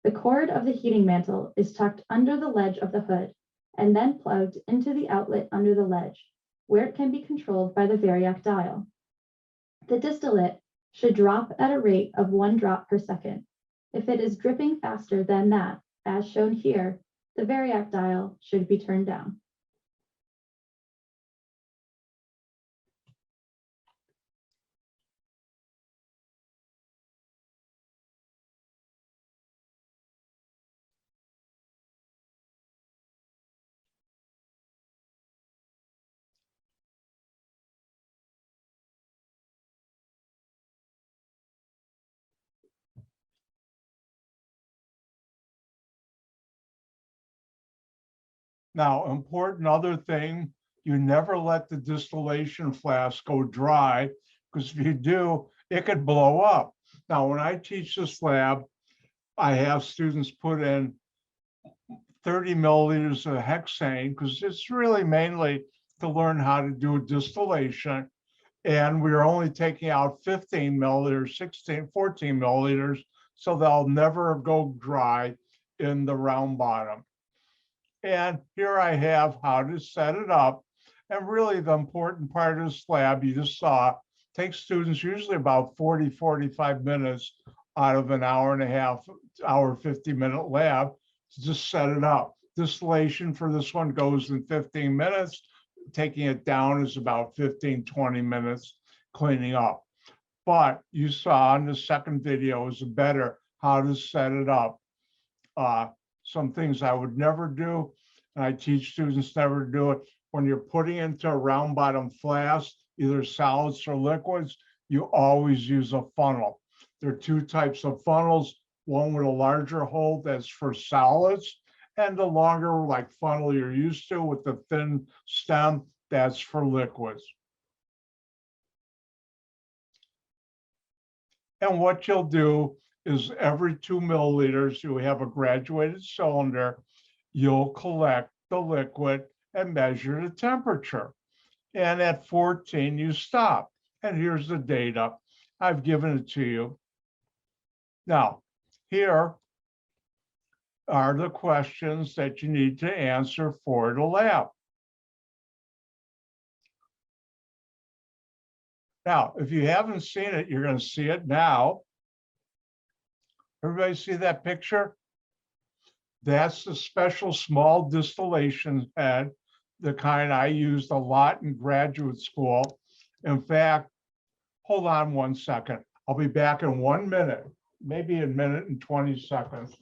S4: The cord of the heating mantle is tucked under the ledge of the hood and then plugged into the outlet under the ledge, where it can be controlled by the variac dial. The distillate should drop at a rate of 1 drop per second. If it is dripping faster than that, as shown here, the variac dial should be turned down.
S1: Now, important other thing, you never let the distillation flask go dry, because if you do, it could blow up. Now, when I teach this lab, I have students put in 30 milliliters of hexane, because it's really mainly to learn how to do distillation. And we're only taking out 15 milliliters, 14 milliliters, so they'll never go dry in the round bottom. And here I have how to set it up. And really the important part of this lab you just saw takes students usually about 40, 45 minutes out of an hour and a half, hour, 50-minute lab to just set it up. Distillation for this one goes in 15 minutes. Taking it down is about 15, 20 minutes cleaning up. But you saw in the second video is better how to set it up. Some things I would never do, and I teach students never to do it. When you're putting into a round bottom flask, either solids or liquids, you always use a funnel. There are 2 types of funnels, one with a larger hole that's for solids, and the longer like funnel you're used to with the thin stem, that's for liquids. And what you'll do is every 2 milliliters, you have a graduated cylinder, you'll collect the liquid and measure the temperature. And at 14, you stop. And here's the data. I've given it to you. Now, here are the questions that you need to answer for the lab. Now, if you haven't seen it, you're going to see it now. Everybody see that picture? That's the special small distillation head, the kind I used a lot in graduate school. In fact, hold on 1 second. I'll be back in 1 minute, maybe a minute and 20 seconds.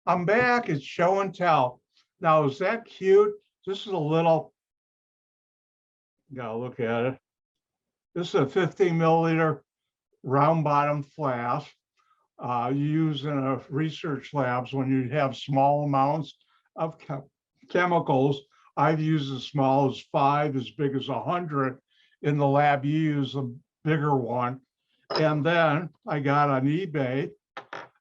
S1: I'm back. It's show and tell. Now, is that cute? This is a little, gotta look at it. This is a 15 milliliter round bottom flask. You use in a research labs when you have small amounts of chemicals. I've used as small as 5, as big as 100. In the lab, you use a bigger one. And then I got on eBay.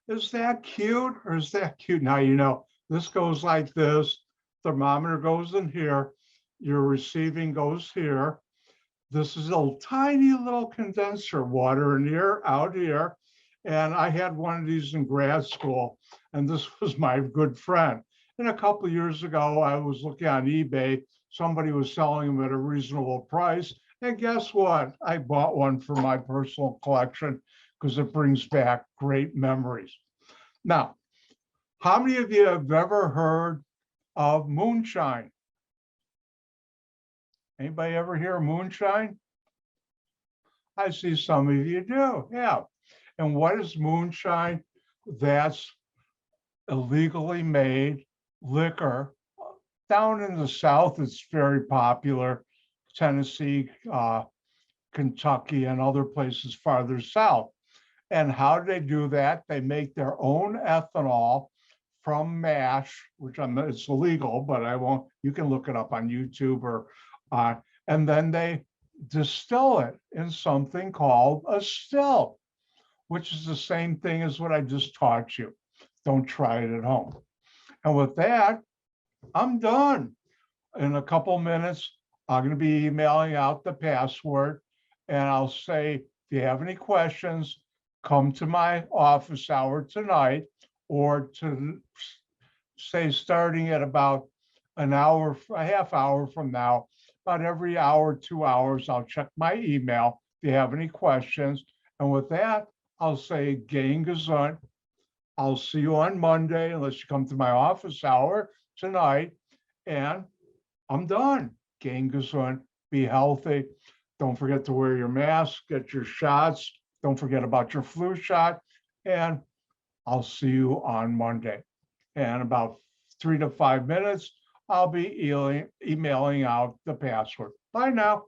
S1: Is that cute or is that cute? Now, you know, this goes like this. Thermometer goes in here. Your receiving goes here. This is a tiny little condenser, water in here, out here. And I had one of these in grad school, and this was my good friend. And a couple of years ago, I was looking on eBay. Somebody was selling them at a reasonable price. And guess what? I bought one for my personal collection because it brings back great memories. Now, how many of you have ever heard of moonshine? Anybody ever hear of moonshine? I see some of you do, yeah. And what is moonshine? That's illegally made liquor. Down in the South, it's very popular. Tennessee, Kentucky, and other places farther south. And how do they do that? They make their own ethanol from mash, which it's illegal, but I won't, you can look it up on YouTube or, and then they distill it in something called a still, which is the same thing as what I just taught you. Don't try it at home. And with that, I'm done. In a couple minutes, I'm going to be emailing out the password, and I'll say, if you have any questions, come to my office hour tonight, or to say starting at about an hour, a half hour from now, about every hour, 2 hours, I'll check my email if you have any questions. And with that, I'll say, gehen gesund. I'll see you on Monday, unless you come to my office hour tonight. And I'm done. Gehen gesund. Be healthy. Don't forget to wear your mask, get your shots. Don't forget about your flu shot. And I'll see you on Monday. And about 3 to 5 minutes, I'll be emailing out the password. Bye now.